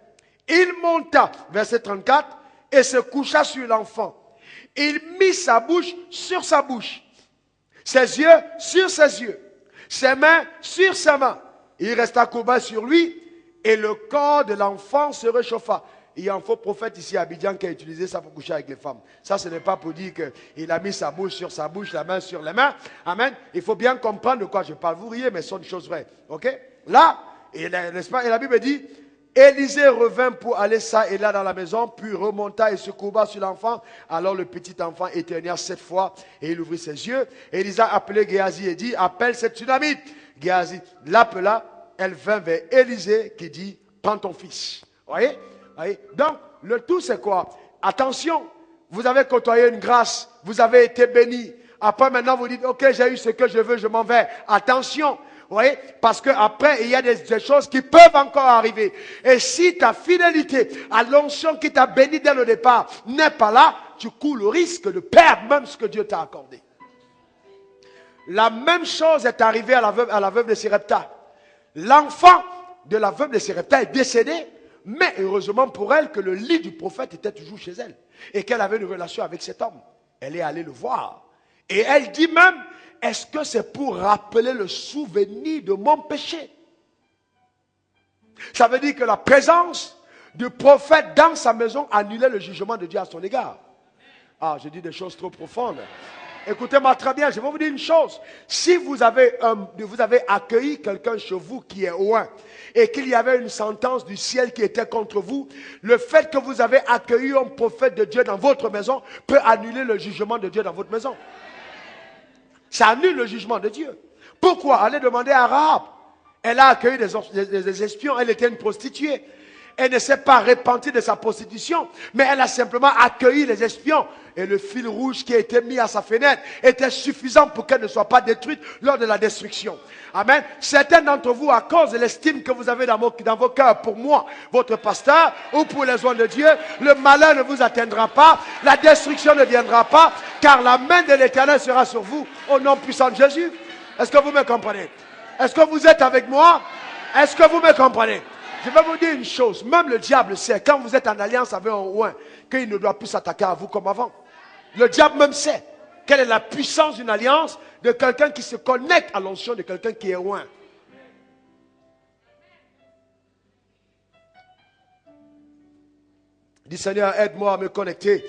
Il monta, verset 34, et se coucha sur l'enfant. Il mit sa bouche sur sa bouche, ses yeux sur ses yeux, ses mains sur ses mains. Il resta courbé sur lui, et le corps de l'enfant se réchauffa. Il y a un faux prophète ici à Abidjan qui a utilisé ça pour coucher avec les femmes. Ça, ce n'est pas pour dire qu'il a mis sa bouche sur sa bouche, la main sur les mains. Amen. Il faut bien comprendre de quoi je parle. Vous riez, mais ce sont des choses vraies. Ok? Là, n'est-ce pas? Et la Bible dit, Élisée revint pour aller ça et là dans la maison, puis remonta et se courba sur l'enfant. Alors le petit enfant éternua 7 fois et il ouvrit ses yeux. Élisée appelait Géasi et dit, appelle cette Sunamite. Géasi l'appela, elle vint vers Élisée qui dit, prends ton fils. Voyez? Voyez? Donc, le tout c'est quoi? Attention, vous avez côtoyé une grâce, vous avez été béni. Après maintenant vous dites, ok, j'ai eu ce que je veux, je m'en vais. Attention. Vous voyez? Parce qu'après, il y a des choses qui peuvent encore arriver. Et si ta fidélité à l'onction qui t'a béni dès le départ n'est pas là, tu cours le risque de perdre même ce que Dieu t'a accordé. La même chose est arrivée à la veuve de Sérepta. L'enfant de la veuve de Sérepta est décédé, mais heureusement pour elle que le lit du prophète était toujours chez elle. Et qu'elle avait une relation avec cet homme. Elle est allée le voir. Et elle dit même, est-ce que c'est pour rappeler le souvenir de mon péché? Ça veut dire que la présence du prophète dans sa maison annulait le jugement de Dieu à son égard. Ah, je dis des choses trop profondes. Écoutez-moi très bien, je vais vous dire une chose. Si vous avez accueilli quelqu'un chez vous qui est loin et qu'il y avait une sentence du ciel qui était contre vous, le fait que vous avez accueilli un prophète de Dieu dans votre maison peut annuler le jugement de Dieu dans votre maison. Ça annule le jugement de Dieu. Pourquoi? Allez demander à Rahab. Elle a accueilli des espions, elle était une prostituée. Elle ne s'est pas repentie de sa prostitution, mais elle a simplement accueilli les espions. Et le fil rouge qui a été mis à sa fenêtre était suffisant pour qu'elle ne soit pas détruite lors de la destruction. Amen. Certains d'entre vous, à cause de l'estime que vous avez dans vos cœurs pour moi, votre pasteur, ou pour les oies de Dieu, le malheur ne vous atteindra pas, la destruction ne viendra pas, car la main de l'Éternel sera sur vous, au nom puissant de Jésus. Est-ce que vous me comprenez? Est-ce que vous êtes avec moi? Est-ce que vous me comprenez? Je vais vous dire une chose, même le diable sait, quand vous êtes en alliance avec un oint, qu'il ne doit plus s'attaquer à vous comme avant. Le diable même sait quelle est la puissance d'une alliance de quelqu'un qui se connecte à l'onction de quelqu'un qui est loin. Dis Seigneur, aide-moi à me connecter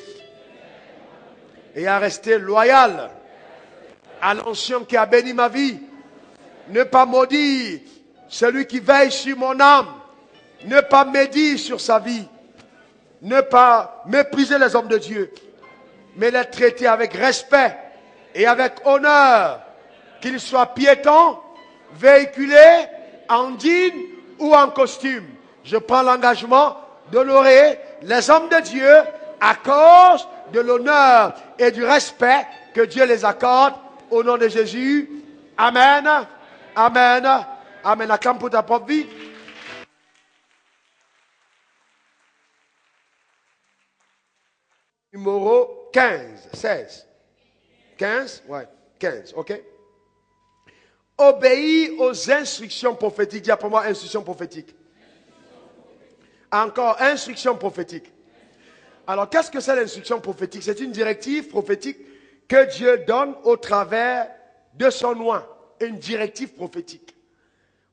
et à rester loyal à l'onction qui a béni ma vie. Ne pas maudire celui qui veille sur mon âme. Ne pas médire sur sa vie. Ne pas mépriser les hommes de Dieu, mais les traiter avec respect et avec honneur, qu'ils soient piétons, véhiculés, en jean ou en costume. Je prends l'engagement d'honorer les hommes de Dieu à cause de l'honneur et du respect que Dieu les accorde au nom de Jésus. Amen. Amen. Amen. Acclame pour ta propre vie. Numéro 15, 16. 15, ouais, 15, ok. Obéis aux instructions prophétiques. Dis après moi, instructions prophétiques. Encore, instruction prophétique. Alors, qu'est-ce que c'est l'instruction prophétique? C'est une directive prophétique que Dieu donne au travers de son nom. Une directive prophétique.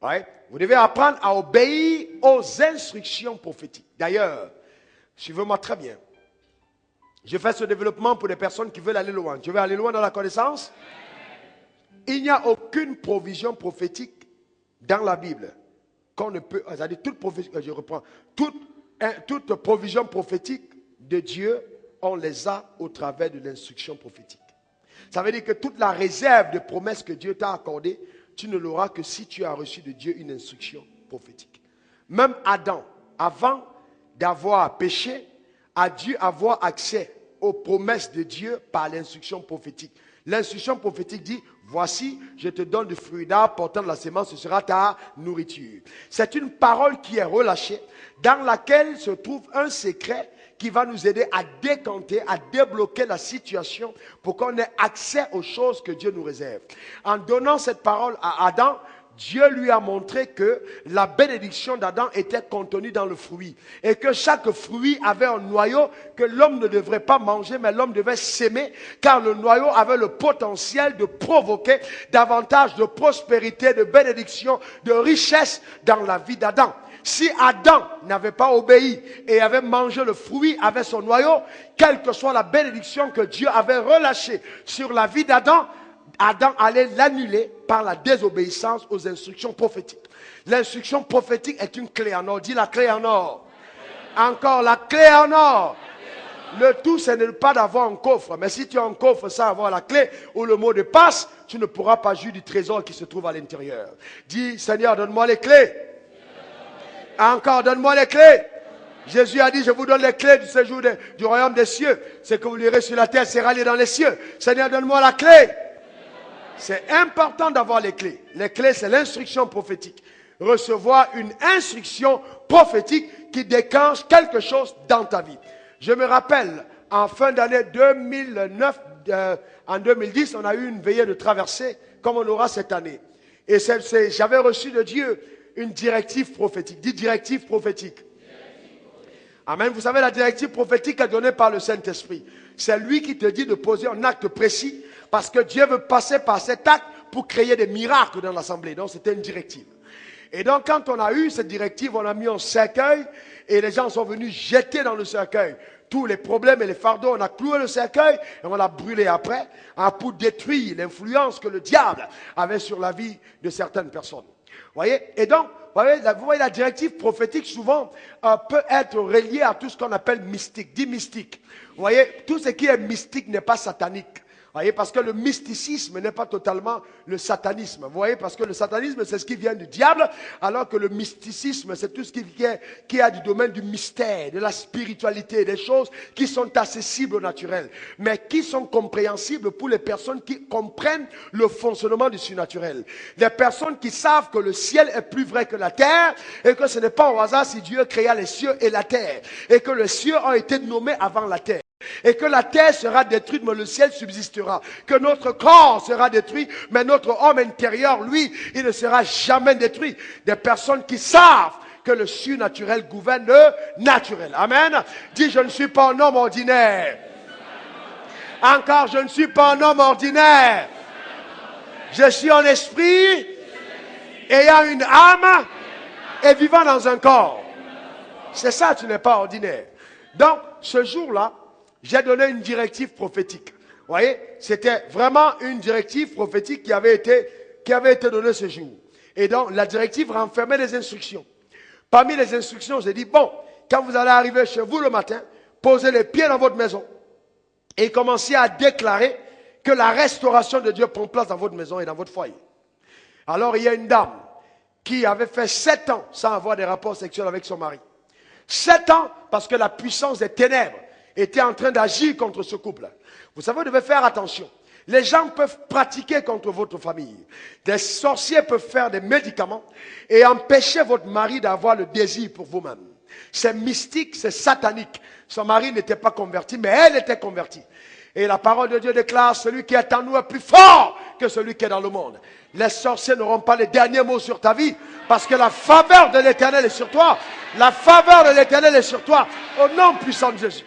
Ouais. Vous devez apprendre à obéir aux instructions prophétiques. D'ailleurs, suivez-moi très bien. Je fais ce développement pour les personnes qui veulent aller loin. Tu veux aller loin dans la connaissance? Il n'y a aucune provision prophétique dans la Bible qu'on ne peut, c'est-à-dire toute provision, je reprends, toute provision prophétique de Dieu, on les a au travers de l'instruction prophétique. Ça veut dire que toute la réserve de promesses que Dieu t'a accordée, tu ne l'auras que si tu as reçu de Dieu une instruction prophétique. Même Adam, avant d'avoir péché, a dû avoir accès aux promesses de Dieu par l'instruction prophétique. L'instruction prophétique dit, voici, je te donne du fruit d'arbre portant de la sémence, ce sera ta nourriture. C'est une parole qui est relâchée, dans laquelle se trouve un secret qui va nous aider à décanter, à débloquer la situation pour qu'on ait accès aux choses que Dieu nous réserve. En donnant cette parole à Adam, Dieu lui a montré que la bénédiction d'Adam était contenue dans le fruit. Et que chaque fruit avait un noyau que l'homme ne devrait pas manger, mais l'homme devait s'aimer, car le noyau avait le potentiel de provoquer davantage de prospérité, de bénédiction, de richesse dans la vie d'Adam. Si Adam n'avait pas obéi et avait mangé le fruit avec son noyau, quelle que soit la bénédiction que Dieu avait relâchée sur la vie d'Adam, Adam allait l'annuler par la désobéissance aux instructions prophétiques. L'instruction prophétique est une clé en or. Dis la clé en or. Encore la clé en or. Le tout, ce n'est pas d'avoir un coffre. Mais si tu as un coffre sans avoir la clé ou le mot de passe, tu ne pourras pas jouir du trésor qui se trouve à l'intérieur. Dis, Seigneur, donne-moi les clés. Encore, donne-moi les clés. Jésus a dit, je vous donne les clés du séjour du royaume des cieux. Ce que vous lirez sur la terre sera lié dans les cieux. Seigneur, donne-moi la clé. C'est important d'avoir les clés. Les clés, c'est l'instruction prophétique. Recevoir une instruction prophétique qui déclenche quelque chose dans ta vie. Je me rappelle, en fin d'année 2009, en 2010, on a eu une veillée de traversée, comme on aura cette année. Et j'avais reçu de Dieu une directive prophétique. Dis directive prophétique. Amen. Vous savez, la directive prophétique est donnée par le Saint-Esprit. C'est lui qui te dit de poser un acte précis, parce que Dieu veut passer par cet acte pour créer des miracles dans l'assemblée. Donc, c'était une directive. Et donc, quand on a eu cette directive, on a mis un cercueil et les gens sont venus jeter dans le cercueil tous les problèmes et les fardeaux. On a cloué le cercueil et on l'a brûlé après pour détruire l'influence que le diable avait sur la vie de certaines personnes. Voyez? Et donc, vous voyez, la directive prophétique souvent peut être reliée à tout ce qu'on appelle mystique. Dis mystique. Vous voyez, tout ce qui est mystique n'est pas satanique. Vous voyez, parce que le mysticisme n'est pas totalement le satanisme. Vous voyez, parce que le satanisme, c'est ce qui vient du diable, alors que le mysticisme, c'est tout ce qui a du domaine du mystère, de la spiritualité, des choses qui sont accessibles au naturel, mais qui sont compréhensibles pour les personnes qui comprennent le fonctionnement du surnaturel. Les personnes qui savent que le ciel est plus vrai que la terre, et que ce n'est pas au hasard si Dieu créa les cieux et la terre, et que les cieux ont été nommés avant la terre. Et que la terre sera détruite, mais le ciel subsistera. Que notre corps sera détruit, mais notre homme intérieur, lui, il ne sera jamais détruit. Des personnes qui savent que le surnaturel gouverne le naturel. Amen. Dis, je ne suis pas un homme ordinaire. Encore, je ne suis pas un homme ordinaire. Je suis en esprit, ayant une âme et vivant dans un corps. C'est ça, tu n'es pas ordinaire. Donc, ce jour-là, j'ai donné une directive prophétique. Vous voyez, c'était vraiment une directive prophétique qui avait été donnée ce jour. Et donc, la directive renfermait des instructions. Parmi les instructions, j'ai dit, bon, quand vous allez arriver chez vous le matin, posez les pieds dans votre maison et commencez à déclarer que la restauration de Dieu prend place dans votre maison et dans votre foyer. Alors, il y a une dame qui avait fait 7 ans sans avoir des rapports sexuels avec son mari. 7 ans parce que la puissance des ténèbres était en train d'agir contre ce couple. Vous savez, vous devez faire attention. Les gens peuvent pratiquer contre votre famille. Des sorciers peuvent faire des médicaments et empêcher votre mari d'avoir le désir pour vous-même. C'est mystique, c'est satanique. Son mari n'était pas converti, mais elle était convertie. Et la parole de Dieu déclare, celui qui est en nous est plus fort que celui qui est dans le monde. Les sorciers n'auront pas les derniers mots sur ta vie, parce que la faveur de l'Éternel est sur toi. La faveur de l'Éternel est sur toi, au nom puissant de Jésus.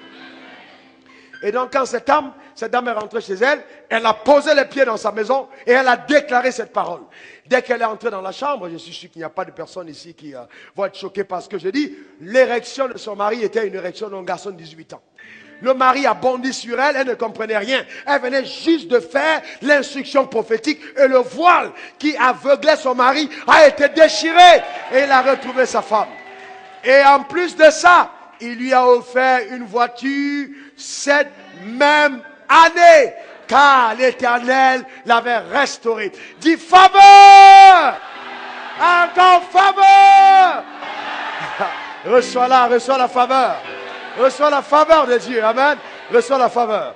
Et donc quand cette dame est rentrée chez elle, elle a posé les pieds dans sa maison et elle a déclaré cette parole. Dès qu'elle est entrée dans la chambre, je suis sûr qu'il n'y a pas de personnes ici qui vont être choquées par ce que je dis, l'érection de son mari était une érection d'un garçon de 18 ans. Le mari a bondi sur elle, elle ne comprenait rien. Elle venait juste de faire l'instruction prophétique et le voile qui aveuglait son mari a été déchiré et il a retrouvé sa femme. Et en plus de ça, il lui a offert une voiture cette même année, car l'Éternel l'avait restauré. Dis faveur! Encore faveur! Reçois la faveur. Reçois la faveur de Dieu. Amen. Reçois la faveur.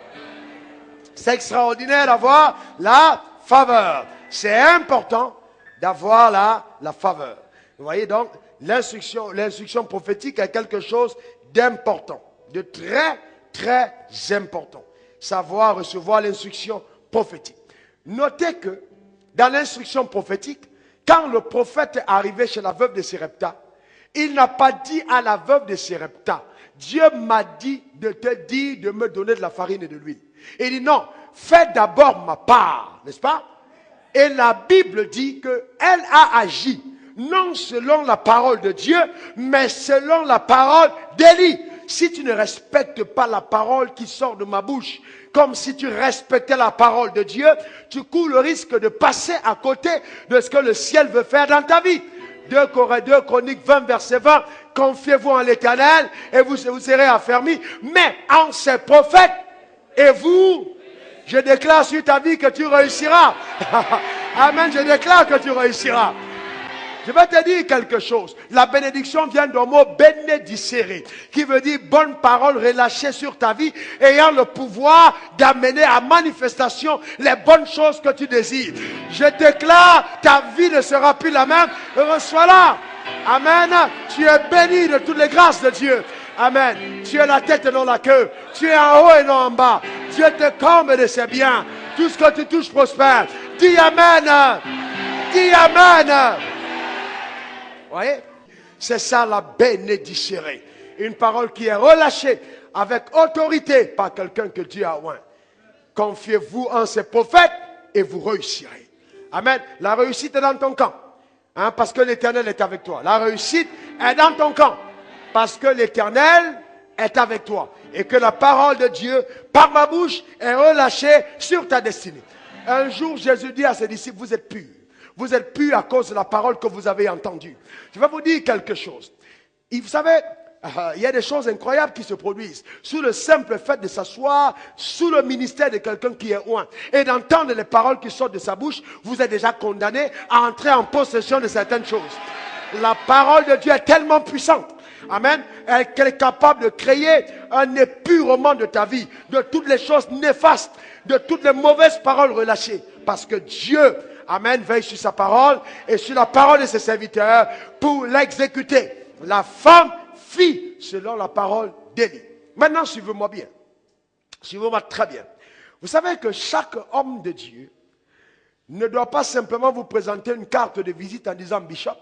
C'est extraordinaire d'avoir la faveur. C'est important d'avoir la faveur. Vous voyez donc, l'instruction prophétique est quelque chose d'important, de très, très important. Savoir recevoir l'instruction prophétique. Notez que dans l'instruction prophétique, quand le prophète est arrivé chez la veuve de Sérepta, il n'a pas dit à la veuve de Sérepta, Dieu m'a dit de te dire de me donner de la farine et de l'huile. Il dit non, fais d'abord ma part, n'est-ce pas? Et la Bible dit qu'elle a agi, non selon la parole de Dieu, mais selon la parole d'Élie. Si tu ne respectes pas la parole qui sort de ma bouche, comme si tu respectais la parole de Dieu, tu cours le risque de passer à côté de ce que le ciel veut faire dans ta vie. 2 Chroniques 20, verset 20, confiez-vous en l'Éternel et vous serez affermis. Mais en ces prophètes, et vous, je déclare sur ta vie que tu réussiras. Amen, je déclare que tu réussiras. Je vais te dire quelque chose. La bénédiction vient du mot bénédicere, qui veut dire bonne parole relâchée sur ta vie, ayant le pouvoir d'amener à manifestation les bonnes choses que tu désires. Je déclare, ta vie ne sera plus la même. Reçois-la. Amen. Tu es béni de toutes les grâces de Dieu. Amen. Tu es la tête et non la queue. Tu es en haut et non en bas. Dieu te comble de ses biens. Tout ce que tu touches prospère. Dis Amen. Dis Amen. Vous voyez? C'est ça la bénédicere. Une parole qui est relâchée avec autorité par quelqu'un que Dieu a oint. Confiez-vous en ses prophètes et vous réussirez. Amen. La réussite est dans ton camp. Hein, parce que l'Éternel est avec toi. La réussite est dans ton camp. Parce que l'Éternel est avec toi. Et que la parole de Dieu, par ma bouche, est relâchée sur ta destinée. Un jour, Jésus dit à ses disciples, vous êtes purs. Vous êtes purs à cause de la parole que vous avez entendue. Je vais vous dire quelque chose. Vous savez, il y a des choses incroyables qui se produisent sous le simple fait de s'asseoir sous le ministère de quelqu'un qui est oint et d'entendre les paroles qui sortent de sa bouche. Vous êtes déjà condamné à entrer en possession de certaines choses. La parole de Dieu est tellement puissante. Amen. Qu'elle est capable de créer un épurement de ta vie, de toutes les choses néfastes, de toutes les mauvaises paroles relâchées. Parce que Dieu, amen, veille sur sa parole et sur la parole de ses serviteurs pour l'exécuter. La femme fit selon la parole d'Élie. Maintenant, suivez-moi bien. Suivez-moi très bien. Vous savez que chaque homme de Dieu ne doit pas simplement vous présenter une carte de visite en disant bishop.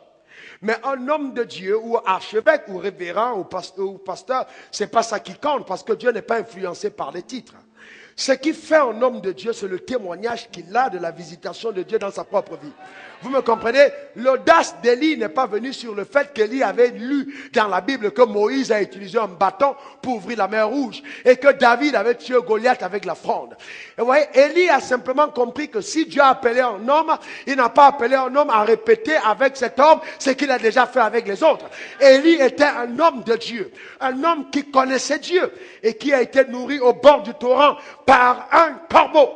Mais un homme de Dieu, ou archevêque, ou révérend, ou pasteur, c'est pas ça qui compte, parce que Dieu n'est pas influencé par les titres. Ce qui fait un homme de Dieu, c'est le témoignage qu'il a de la visitation de Dieu dans sa propre vie. Vous me comprenez? L'audace d'Élie n'est pas venue sur le fait qu'Élie avait lu dans la Bible que Moïse a utilisé un bâton pour ouvrir la mer Rouge et que David avait tué Goliath avec la fronde. Et vous voyez, Élie a simplement compris que si Dieu a appelé un homme, il n'a pas appelé un homme à répéter avec cet homme ce qu'il a déjà fait avec les autres. Élie était un homme de Dieu, un homme qui connaissait Dieu et qui a été nourri au bord du torrent par un corbeau.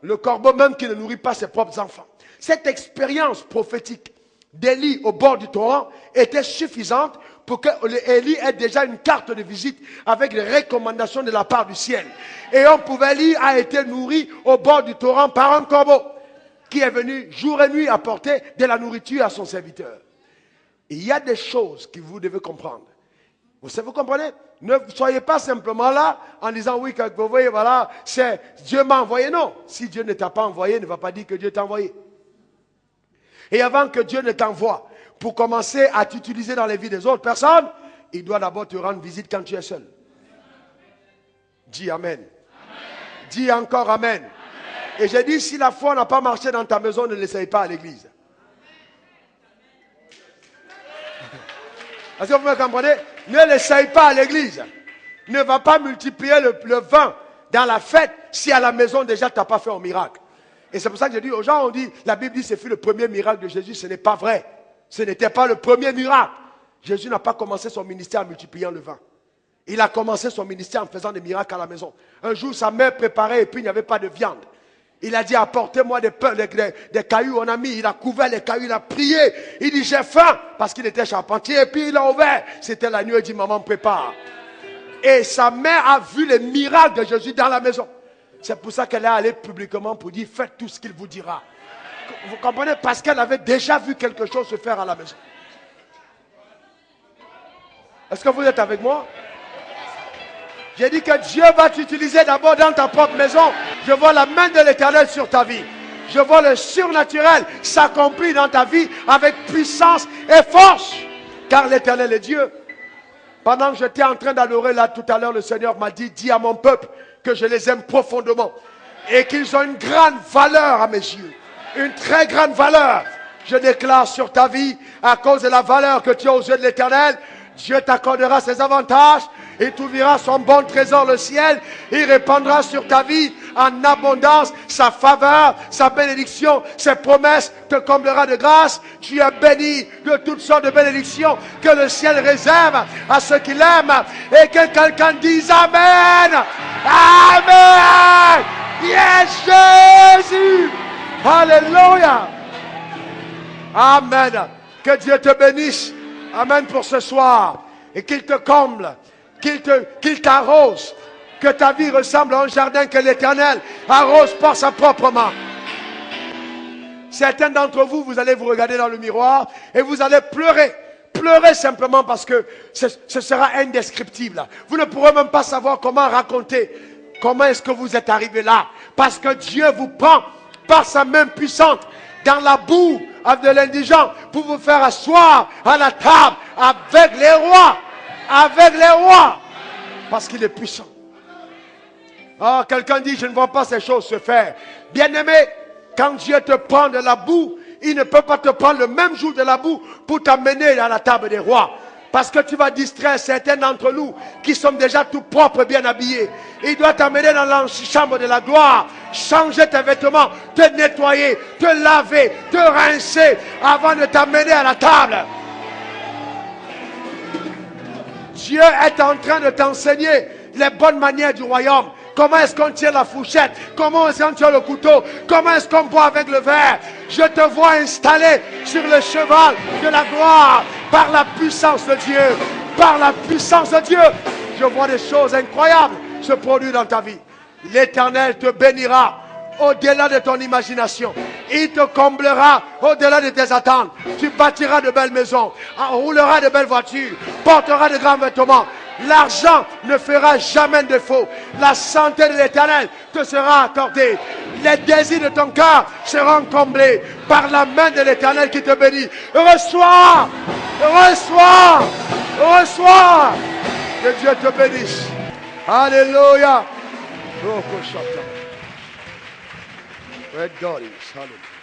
Le corbeau même qui ne nourrit pas ses propres enfants. Cette expérience prophétique d'Élie au bord du torrent était suffisante pour que Élie ait déjà une carte de visite avec les recommandations de la part du ciel. Et on pouvait lire, a été nourri au bord du torrent par un corbeau qui est venu jour et nuit apporter de la nourriture à son serviteur. Et il y a des choses que vous devez comprendre. Vous comprenez? Ne soyez pas simplement là en disant oui, quand vous voyez, voilà, c'est Dieu m'a envoyé. Non, si Dieu ne t'a pas envoyé, ne va pas dire que Dieu t'a envoyé. Et avant que Dieu ne t'envoie pour commencer à t'utiliser dans les vies des autres personnes, il doit d'abord te rendre visite quand tu es seul. Dis Amen. Amen. Dis encore Amen. Amen. Et j'ai dit, si la foi n'a pas marché dans ta maison, ne l'essaye pas à l'église. Est-ce que vous me comprenez? Ne l'essaye pas à l'église. Ne va pas multiplier le vin dans la fête si à la maison déjà tu n'as pas fait un miracle. Et c'est pour ça que je dis aux gens, on dit, la Bible dit c'est le premier miracle de Jésus. Ce n'est pas vrai. Ce n'était pas le premier miracle. Jésus n'a pas commencé son ministère en multipliant le vin. Il a commencé son ministère en faisant des miracles à la maison. Un jour, sa mère préparait et puis il n'y avait pas de viande. Il a dit, apportez-moi des cailloux. On a mis, il a couvert les cailloux, il a prié. Il dit, j'ai faim, parce qu'il était charpentier. Et puis il a ouvert. C'était la nuit, il dit, maman, prépare. Et sa mère a vu les miracles de Jésus dans la maison. C'est pour ça qu'elle est allée publiquement pour dire, faites tout ce qu'il vous dira. Vous comprenez? Parce qu'elle avait déjà vu quelque chose se faire à la maison. Est-ce que vous êtes avec moi? J'ai dit que Dieu va t'utiliser d'abord dans ta propre maison. Je vois la main de l'Éternel sur ta vie. Je vois le surnaturel s'accomplir dans ta vie avec puissance et force. Car l'Éternel est Dieu. Pendant que j'étais en train d'adorer là tout à l'heure, le Seigneur m'a dit, dis à mon peuple que je les aime profondément. Et qu'ils ont une grande valeur à mes yeux. Une très grande valeur. Je déclare sur ta vie, à cause de la valeur que tu as aux yeux de l'Éternel, Dieu t'accordera ses avantages. Et tu verras son bon trésor, le ciel. Il répandra sur ta vie en abondance sa faveur, sa bénédiction, ses promesses te comblera de grâce. Tu es béni de toutes sortes de bénédictions que le ciel réserve à ceux qui l'aiment. Et que quelqu'un dise Amen. Amen. Yes, Jésus. Alléluia. Amen. Que Dieu te bénisse. Amen pour ce soir. Et qu'il te comble. Qu'il t'arrose, que ta vie ressemble à un jardin que l'Éternel arrose par sa propre main. Certains d'entre vous, vous allez vous regarder dans le miroir et vous allez pleurer. Pleurer simplement parce que ce sera indescriptible. Vous ne pourrez même pas savoir comment raconter. Comment est-ce que vous êtes arrivé là? Parce que Dieu vous prend par sa main puissante dans la boue de l'indigent pour vous faire asseoir à la table avec les rois. Avec les rois. Parce qu'il est puissant. Oh, quelqu'un dit, je ne vois pas ces choses se faire. Bien-aimé, quand Dieu te prend de la boue, il ne peut pas te prendre le même jour de la boue pour t'amener à la table des rois. Parce que tu vas distraire certains d'entre nous qui sont déjà tout propres, bien habillés. Il doit t'amener dans la chambre de la gloire, changer tes vêtements, te nettoyer, te laver, te rincer avant de t'amener à la table. Dieu est en train de t'enseigner les bonnes manières du royaume. Comment est-ce qu'on tient la fourchette? Comment est-ce qu'on tient le couteau? Comment est-ce qu'on boit avec le verre? Je te vois installé sur le cheval de la gloire par la puissance de Dieu. Par la puissance de Dieu. Je vois des choses incroyables se produire dans ta vie. L'Éternel te bénira au-delà de ton imagination. Il te comblera au-delà de tes attentes. Tu bâtiras de belles maisons, rouleras de belles voitures, porteras de grands vêtements. L'argent ne fera jamais défaut. La santé de l'Éternel te sera accordée. Les désirs de ton cœur seront comblés par la main de l'Éternel qui te bénit. Reçois, reçois, reçois. Que Dieu te bénisse. Alléluia. Roko Shata. Where God is. Hallelujah.